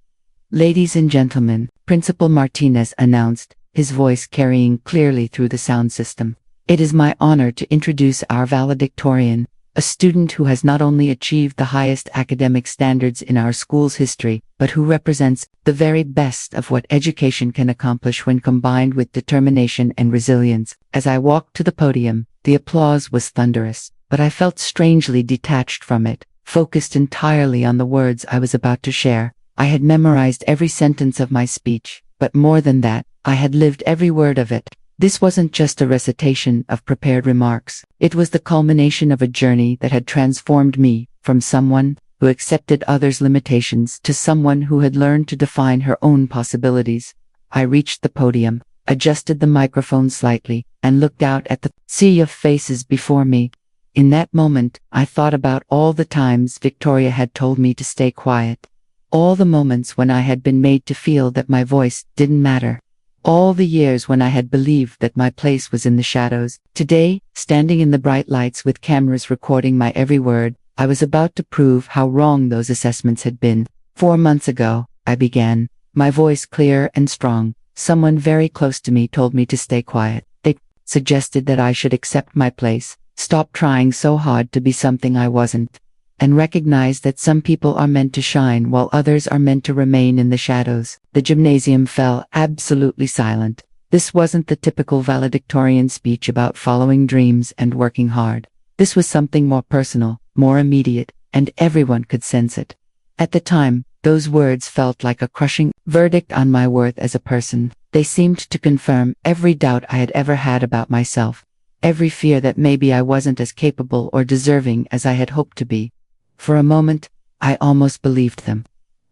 "Ladies and gentlemen," Principal Martinez announced, his voice carrying clearly through the sound system. "It is my honor to introduce our valedictorian, a student who has not only achieved the highest academic standards in our school's history, but who represents the very best of what education can accomplish when combined with determination and resilience." As I walked to the podium, the applause was thunderous, but I felt strangely detached from it, focused entirely on the words I was about to share. I had memorized every sentence of my speech, but more than that, I had lived every word of it. This wasn't just a recitation of prepared remarks. It was the culmination of a journey that had transformed me from someone who accepted others' limitations to someone who had learned to define her own possibilities. I reached the podium, adjusted the microphone slightly, and looked out at the sea of faces before me. In that moment, I thought about all the times Victoria had told me to stay quiet. All the moments when I had been made to feel that my voice didn't matter. All the years when I had believed that my place was in the shadows. Today, standing in the bright lights with cameras recording my every word, I was about to prove how wrong those assessments had been. 4 months ago, I began, my voice clear and strong. Someone very close to me told me to stay quiet. They suggested that I should accept my place, stop trying so hard to be something I wasn't, and recognize that some people are meant to shine while others are meant to remain in the shadows. The gymnasium fell absolutely silent. This wasn't the typical valedictorian speech about following dreams and working hard. This was something more personal, more immediate, and everyone could sense it. At the time, those words felt like a crushing verdict on my worth as a person. They seemed to confirm every doubt I had ever had about myself. every fear that maybe I wasn't as capable or deserving as I had hoped to be. For a moment, I almost believed them.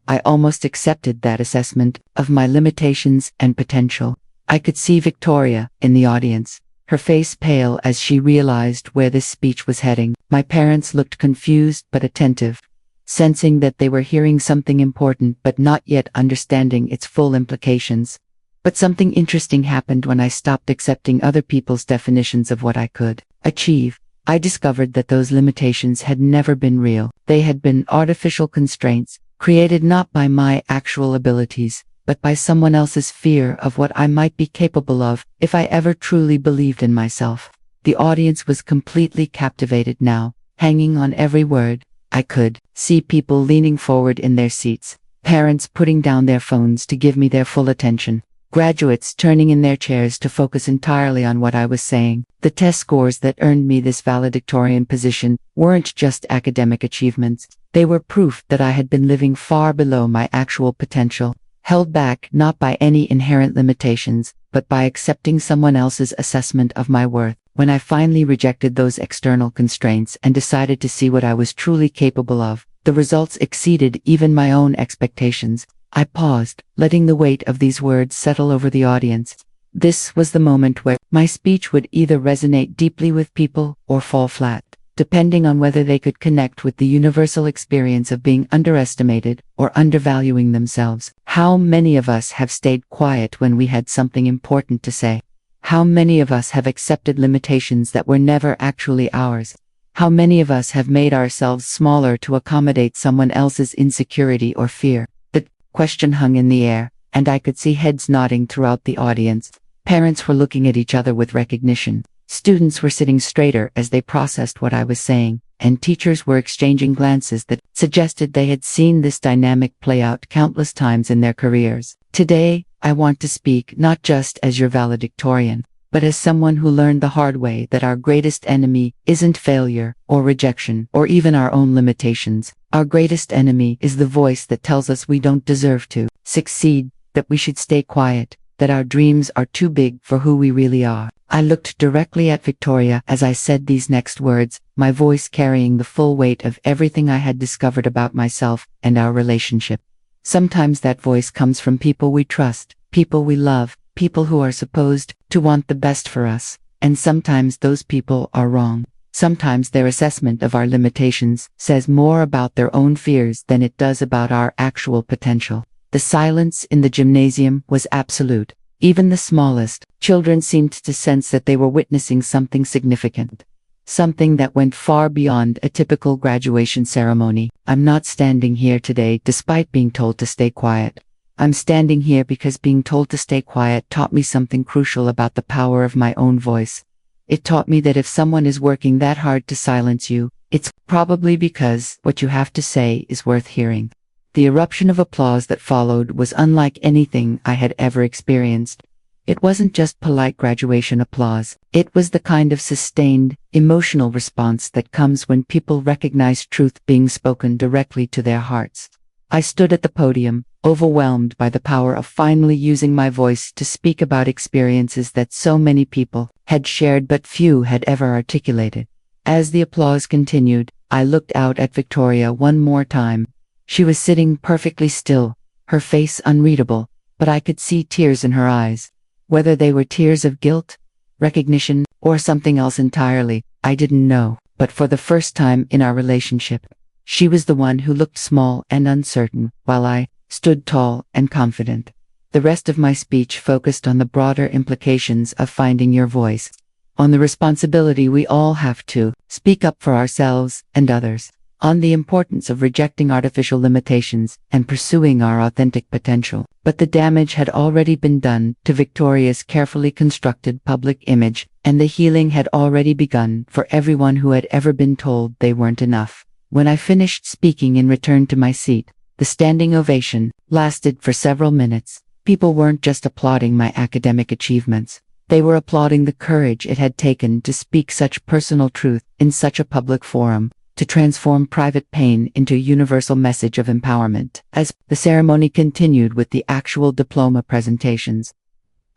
I almost accepted that assessment of my limitations and potential. I could see Victoria in the audience, her face pale as she realized where this speech was heading. My parents looked confused but attentive, sensing that they were hearing something important but not yet understanding its full implications. But something interesting happened when I stopped accepting other people's definitions of what I could achieve. I discovered that those limitations had never been real. They had been artificial constraints, created not by my actual abilities, but by someone else's fear of what I might be capable of if I ever truly believed in myself. The audience was completely captivated now, hanging on every word. I could see people leaning forward in their seats, parents putting down their phones to give me their full attention, graduates turning in their chairs to focus entirely on what I was saying. The test scores that earned me this valedictorian position weren't just academic achievements. They were proof that I had been living far below my actual potential, held back not by any inherent limitations, but by accepting someone else's assessment of my worth. When I finally rejected those external constraints and decided to see what I was truly capable of, the results exceeded even my own expectations. I paused, letting the weight of these words settle over the audience. This was the moment where my speech would either resonate deeply with people or fall flat, depending on whether they could connect with the universal experience of being underestimated or undervaluing themselves. How many of us have stayed quiet when we had something important to say? How many of us have accepted limitations that were never actually ours? How many of us have made ourselves smaller to accommodate someone else's insecurity or fear? The question hung in the air, and I could see heads nodding throughout the audience. Parents were looking at each other with recognition. Students were sitting straighter as they processed what I was saying, and teachers were exchanging glances that suggested they had seen this dynamic play out countless times in their careers. Today, I want to speak not just as your valedictorian, but as someone who learned the hard way that our greatest enemy isn't failure or rejection or even our own limitations. Our greatest enemy is the voice that tells us we don't deserve to succeed, that we should stay quiet, that our dreams are too big for who we really are. I looked directly at Victoria as I said these next words, my voice carrying the full weight of everything I had discovered about myself and our relationship. Sometimes that voice comes from people we trust, people we love, people who are supposed to want the best for us, and sometimes those people are wrong. Sometimes their assessment of our limitations says more about their own fears than it does about our actual potential. The silence in the gymnasium was absolute. Even the smallest children seemed to sense that they were witnessing something significant. Something that went far beyond a typical graduation ceremony. I'm not standing here today despite being told to stay quiet. I'm standing here because being told to stay quiet taught me something crucial about the power of my own voice. It taught me that if someone is working that hard to silence you, it's probably because what you have to say is worth hearing. The eruption of applause that followed was unlike anything I had ever experienced. It wasn't just polite graduation applause. It was the kind of sustained, emotional response that comes when people recognize truth being spoken directly to their hearts. I stood at the podium, overwhelmed by the power of finally using my voice to speak about experiences that so many people had shared but few had ever articulated. As the applause continued, I looked out at Victoria one more time. She was sitting perfectly still, her face unreadable, but I could see tears in her eyes. Whether they were tears of guilt, recognition, or something else entirely, I didn't know. But for the first time in our relationship, she was the one who looked small and uncertain, while I stood tall and confident. The rest of my speech focused on the broader implications of finding your voice, on the responsibility we all have to speak up for ourselves and others, on the importance of rejecting artificial limitations and pursuing our authentic potential. But the damage had already been done to Victoria's carefully constructed public image, and the healing had already begun for everyone who had ever been told they weren't enough. When I finished speaking and returned to my seat, the standing ovation lasted for several minutes. People weren't just applauding my academic achievements. They were applauding the courage it had taken to speak such personal truth in such a public forum, to transform private pain into a universal message of empowerment. As the ceremony continued with the actual diploma presentations,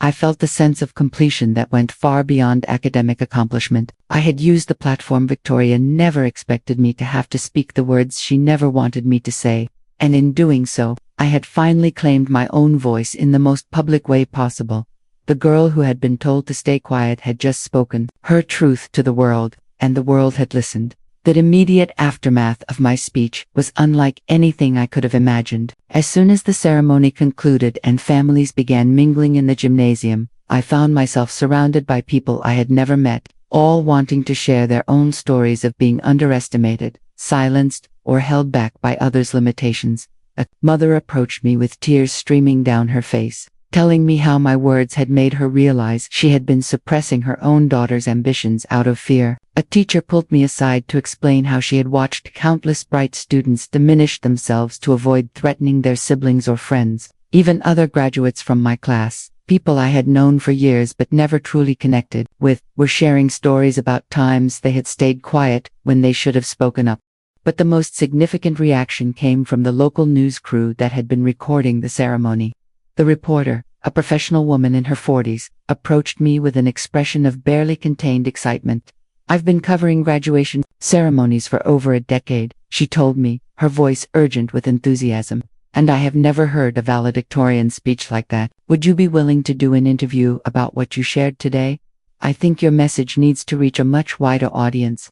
I felt a sense of completion that went far beyond academic accomplishment. I had used the platform Victoria never expected me to have to speak the words she never wanted me to say, and in doing so, I had finally claimed my own voice in the most public way possible. The girl who had been told to stay quiet had just spoken her truth to the world, and the world had listened. The immediate aftermath of my speech was unlike anything I could have imagined. As soon as the ceremony concluded and families began mingling in the gymnasium, I found myself surrounded by people I had never met, all wanting to share their own stories of being underestimated, silenced, or held back by others' limitations. A mother approached me with tears streaming down her face, telling me how my words had made her realize she had been suppressing her own daughter's ambitions out of fear. A teacher pulled me aside to explain how she had watched countless bright students diminish themselves to avoid threatening their siblings or friends. Even other graduates from my class, people I had known for years but never truly connected with, were sharing stories about times they had stayed quiet when they should have spoken up. But the most significant reaction came from the local news crew that had been recording the ceremony. The reporter, a professional woman in her 40s, approached me with an expression of barely contained excitement. "I've been covering graduation ceremonies for over a decade," she told me, her voice urgent with enthusiasm. "And I have never heard a valedictorian speech like that. Would you be willing to do an interview about what you shared today? I think your message needs to reach a much wider audience."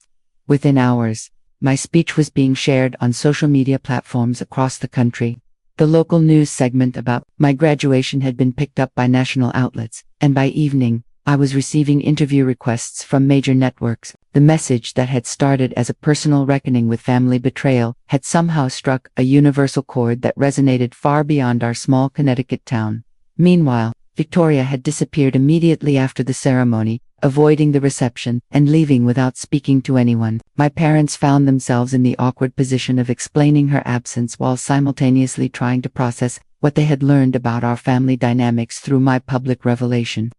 Within hours, my speech was being shared on social media platforms across the country. The local news segment about my graduation had been picked up by national outlets, and by evening, I was receiving interview requests from major networks. The message that had started as a personal reckoning with family betrayal had somehow struck a universal chord that resonated far beyond our small Connecticut town. Meanwhile, Victoria had disappeared immediately after the ceremony, avoiding the reception and leaving without speaking to anyone. My parents found themselves in the awkward position of explaining her absence while simultaneously trying to process what they had learned about our family dynamics through my public revelation.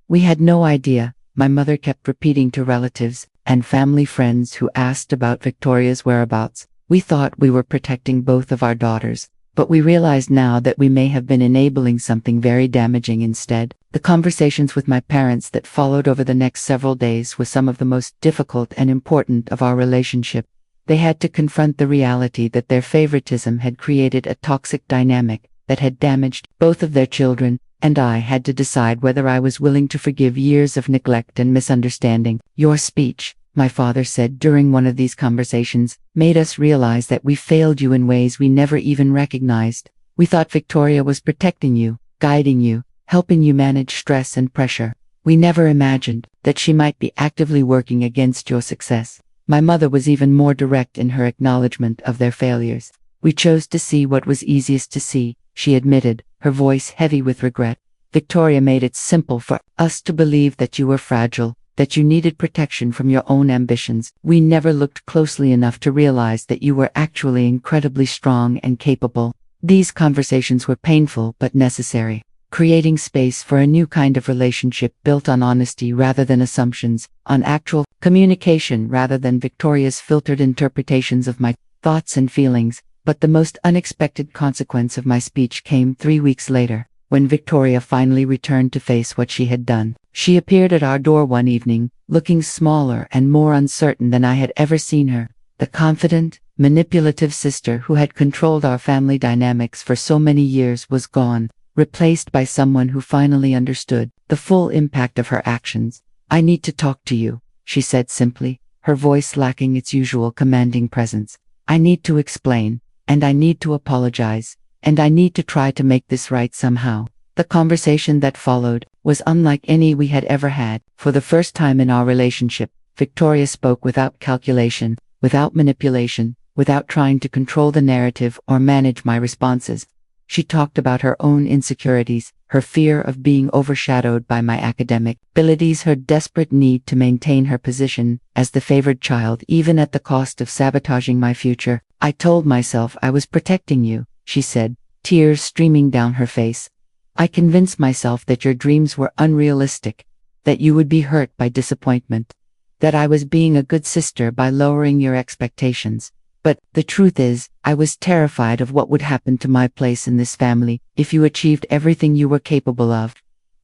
"We had no idea," my mother kept repeating to relatives and family friends who asked about Victoria's whereabouts. "We thought we were protecting both of our daughters, but we realized now that we may have been enabling something very damaging instead." The conversations with my parents that followed over the next several days were some of the most difficult and important of our relationship. They had to confront the reality that their favoritism had created a toxic dynamic that had damaged both of their children, and I had to decide whether I was willing to forgive years of neglect and misunderstanding. "Your speech," my father said during one of these conversations, "made us realize that we failed you in ways we never even recognized. We thought Victoria was protecting you, guiding you, helping you manage stress and pressure. We never imagined that she might be actively working against your success." My mother was even more direct in her acknowledgement of their failures. "We chose to see what was easiest to see," she admitted, her voice heavy with regret. "Victoria made it simple for us to believe that you were fragile, that you needed protection from your own ambitions. We never looked closely enough to realize that you were actually incredibly strong and capable." These conversations were painful but necessary, creating space for a new kind of relationship built on honesty rather than assumptions, on actual communication rather than Victoria's filtered interpretations of my thoughts and feelings. But the most unexpected consequence of my speech came 3 weeks later, when Victoria finally returned to face what she had done. She appeared at our door one evening, looking smaller and more uncertain than I had ever seen her. The confident, manipulative sister who had controlled our family dynamics for so many years was gone, replaced by someone who finally understood the full impact of her actions. "I need to talk to you," she said simply, her voice lacking its usual commanding presence. "I need to explain. And I need to apologize, and I need to try to make this right somehow." The conversation that followed was unlike any we had ever had. For the first time in our relationship, Victoria spoke without calculation, without manipulation, without trying to control the narrative or manage my responses. She talked about her own insecurities, her fear of being overshadowed by my academic abilities, her desperate need to maintain her position as the favored child even at the cost of sabotaging my future. "I told myself I was protecting you," she said, tears streaming down her face. "I convinced myself that your dreams were unrealistic, that you would be hurt by disappointment, that I was being a good sister by lowering your expectations. But the truth is, I was terrified of what would happen to my place in this family if you achieved everything you were capable of."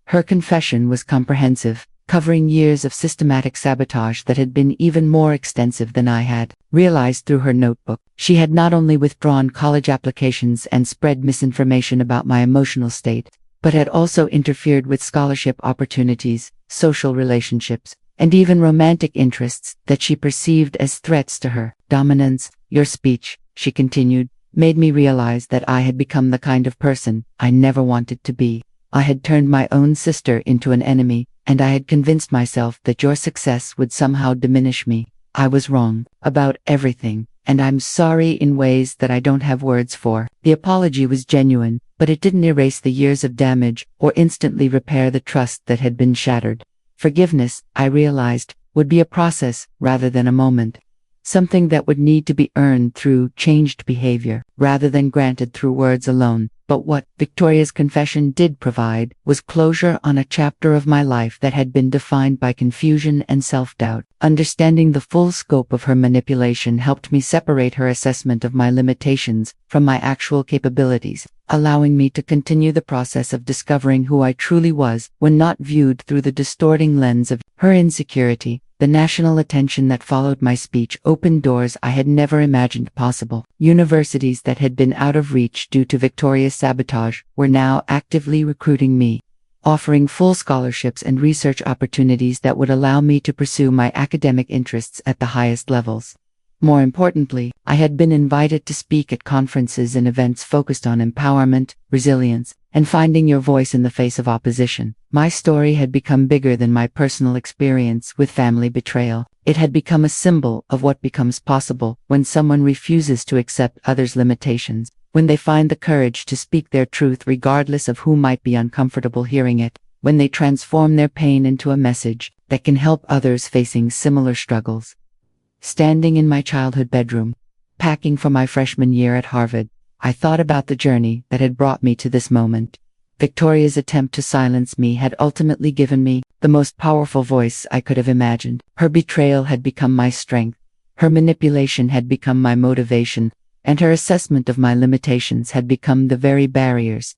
Her confession was comprehensive, covering years of systematic sabotage that had been even more extensive than I had realized through her notebook. She had not only withdrawn college applications and spread misinformation about my emotional state, but had also interfered with scholarship opportunities, social relationships, and even romantic interests that she perceived as threats to her dominance. Your speech, she continued, made me realize that I had become the kind of person I never wanted to be. I had turned my own sister into an enemy, and I had convinced myself that your success would somehow diminish me. I was wrong about everything, and I'm sorry in ways that I don't have words for. The apology was genuine, but it didn't erase the years of damage or instantly repair the trust that had been shattered. Forgiveness, I realized, would be a process rather than a moment. Something that would need to be earned through changed behavior, rather than granted through words alone. But what Victoria's confession did provide was closure on a chapter of my life that had been defined by confusion and self-doubt. Understanding the full scope of her manipulation helped me separate her assessment of my limitations from my actual capabilities, allowing me to continue the process of discovering who I truly was when not viewed through the distorting lens of her insecurity. The national attention that followed my speech opened doors I had never imagined possible. Universities that had been out of reach due to Victoria's sabotage were now actively recruiting me, offering full scholarships and research opportunities that would allow me to pursue my academic interests at the highest levels. More importantly, I had been invited to speak at conferences and events focused on empowerment, resilience, and finding your voice in the face of opposition. My story had become bigger than my personal experience with family betrayal. It had become a symbol of what becomes possible when someone refuses to accept others' limitations, when they find the courage to speak their truth regardless of who might be uncomfortable hearing it, when they transform their pain into a message that can help others facing similar struggles. Standing in my childhood bedroom, packing for my freshman year at Harvard, I thought about the journey that had brought me to this moment. Victoria's attempt to silence me had ultimately given me the most powerful voice I could have imagined. Her betrayal had become my strength, her manipulation had become my motivation, and her assessment of my limitations had become the very barriers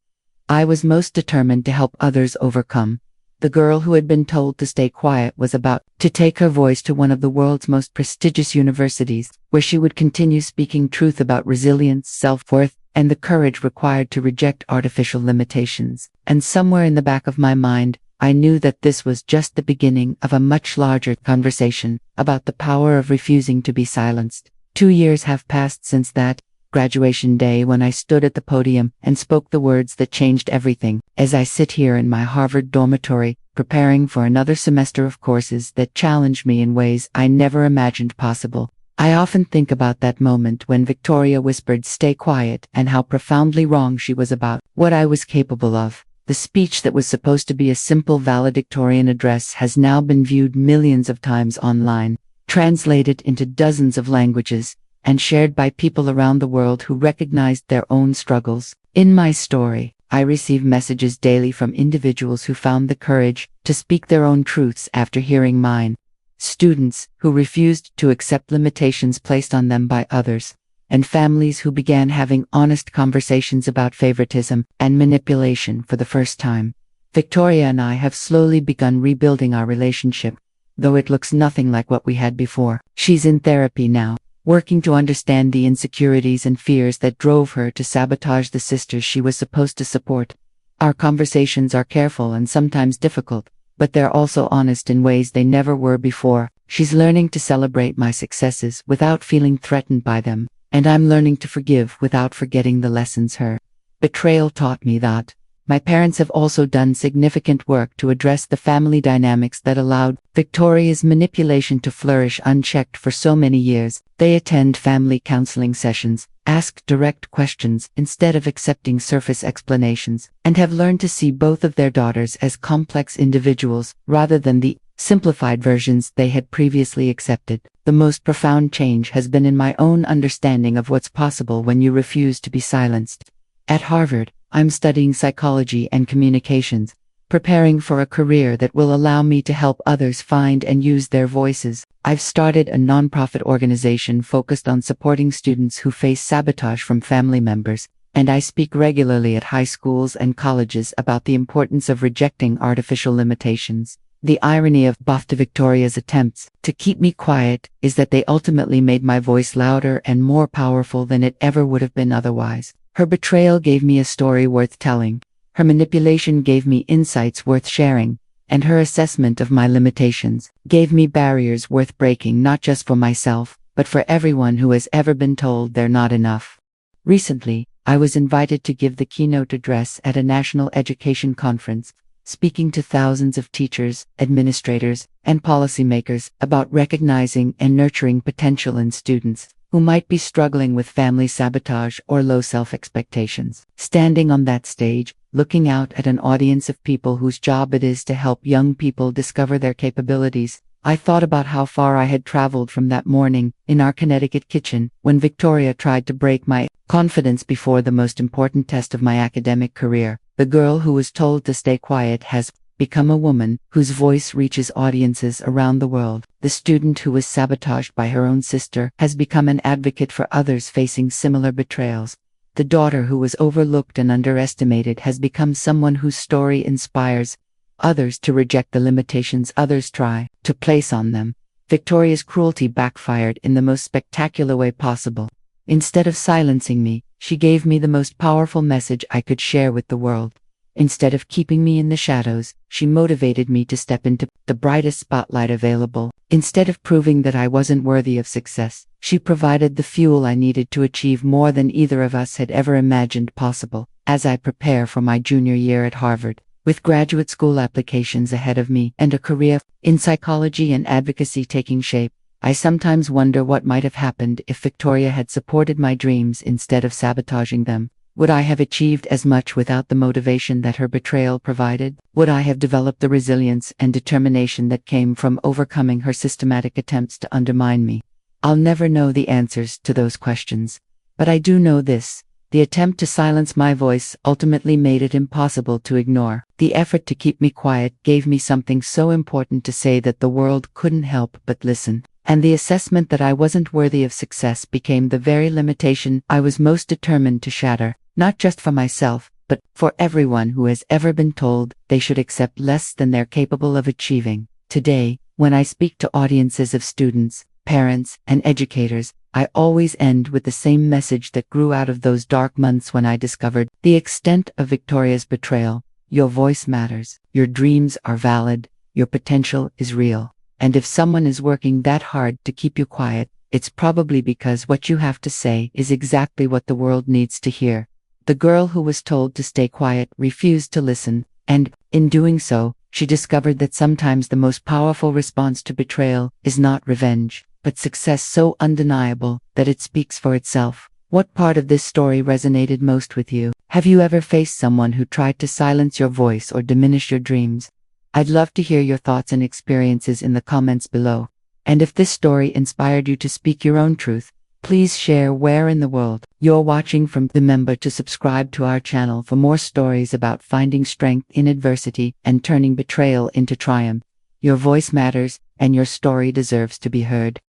I was most determined to help others overcome. The girl who had been told to stay quiet was about to take her voice to one of the world's most prestigious universities, where she would continue speaking truth about resilience, self-worth, and the courage required to reject artificial limitations. And somewhere in the back of my mind, I knew that this was just the beginning of a much larger conversation about the power of refusing to be silenced. 2 years have passed since that graduation day when I stood at the podium and spoke the words that changed everything. As I sit here in my Harvard dormitory, preparing for another semester of courses that challenge me in ways I never imagined possible, I often think about that moment when Victoria whispered, "Stay quiet," and how profoundly wrong she was about what I was capable of. The speech that was supposed to be a simple valedictorian address has now been viewed millions of times online, translated into dozens of languages, and shared by people around the world who recognized their own struggles. In my story, I receive messages daily from individuals who found the courage to speak their own truths after hearing mine, students who refused to accept limitations placed on them by others, and families who began having honest conversations about favoritism and manipulation for the first time. Victoria and I have slowly begun rebuilding our relationship, though it looks nothing like what we had before. She's in therapy now, working to understand the insecurities and fears that drove her to sabotage the sisters she was supposed to support. Our conversations are careful and sometimes difficult, but they're also honest in ways they never were before. She's learning to celebrate my successes without feeling threatened by them, and I'm learning to forgive without forgetting the lessons her betrayal taught me that. My parents have also done significant work to address the family dynamics that allowed Victoria's manipulation to flourish unchecked for so many years. They attend family counseling sessions, ask direct questions instead of accepting surface explanations, and have learned to see both of their daughters as complex individuals rather than the simplified versions they had previously accepted. The most profound change has been in my own understanding of what's possible when you refuse to be silenced. At Harvard, I'm studying psychology and communications, preparing for a career that will allow me to help others find and use their voices. I've started a nonprofit organization focused on supporting students who face sabotage from family members, and I speak regularly at high schools and colleges about the importance of rejecting artificial limitations. The irony of Valedictoria's attempts to keep me quiet is that they ultimately made my voice louder and more powerful than it ever would have been otherwise. Her betrayal gave me a story worth telling. Her manipulation gave me insights worth sharing. And her assessment of my limitations gave me barriers worth breaking, not just for myself, but for everyone who has ever been told they're not enough. Recently, I was invited to give the keynote address at a national education conference, speaking to thousands of teachers, administrators, and policymakers about recognizing and nurturing potential in students who might be struggling with family sabotage or low self-expectations. Standing on that stage, looking out at an audience of people whose job it is to help young people discover their capabilities, I thought about how far I had traveled from that morning in our Connecticut kitchen when Victoria tried to break my confidence before the most important test of my academic career. The girl who was told to stay quiet has become a woman whose voice reaches audiences around the world. The student who was sabotaged by her own sister has become an advocate for others facing similar betrayals. The daughter who was overlooked and underestimated has become someone whose story inspires others to reject the limitations others try to place on them. Victoria's cruelty backfired in the most spectacular way possible. Instead of silencing me, she gave me the most powerful message I could share with the world. Instead of keeping me in the shadows, she motivated me to step into the brightest spotlight available. Instead of proving that I wasn't worthy of success, she provided the fuel I needed to achieve more than either of us had ever imagined possible. As I prepare for my junior year at Harvard, with graduate school applications ahead of me and a career in psychology and advocacy taking shape, I sometimes wonder what might have happened if Victoria had supported my dreams instead of sabotaging them. Would I have achieved as much without the motivation that her betrayal provided? Would I have developed the resilience and determination that came from overcoming her systematic attempts to undermine me? I'll never know the answers to those questions. But I do know this. The attempt to silence my voice ultimately made it impossible to ignore. The effort to keep me quiet gave me something so important to say that the world couldn't help but listen. And the assessment that I wasn't worthy of success became the very limitation I was most determined to shatter, not just for myself, but for everyone who has ever been told they should accept less than they're capable of achieving. Today, when I speak to audiences of students, parents, and educators, I always end with the same message that grew out of those dark months when I discovered the extent of Victoria's betrayal. Your voice matters. Your dreams are valid. Your potential is real. And if someone is working that hard to keep you quiet, it's probably because what you have to say is exactly what the world needs to hear. The girl who was told to stay quiet refused to listen, and, in doing so, she discovered that sometimes the most powerful response to betrayal is not revenge, but success so undeniable that it speaks for itself. What part of this story resonated most with you? Have you ever faced someone who tried to silence your voice or diminish your dreams? I'd love to hear your thoughts and experiences in the comments below. And if this story inspired you to speak your own truth, please share where in the world you're watching from. Remember to subscribe to our channel for more stories about finding strength in adversity and turning betrayal into triumph. Your voice matters, and your story deserves to be heard.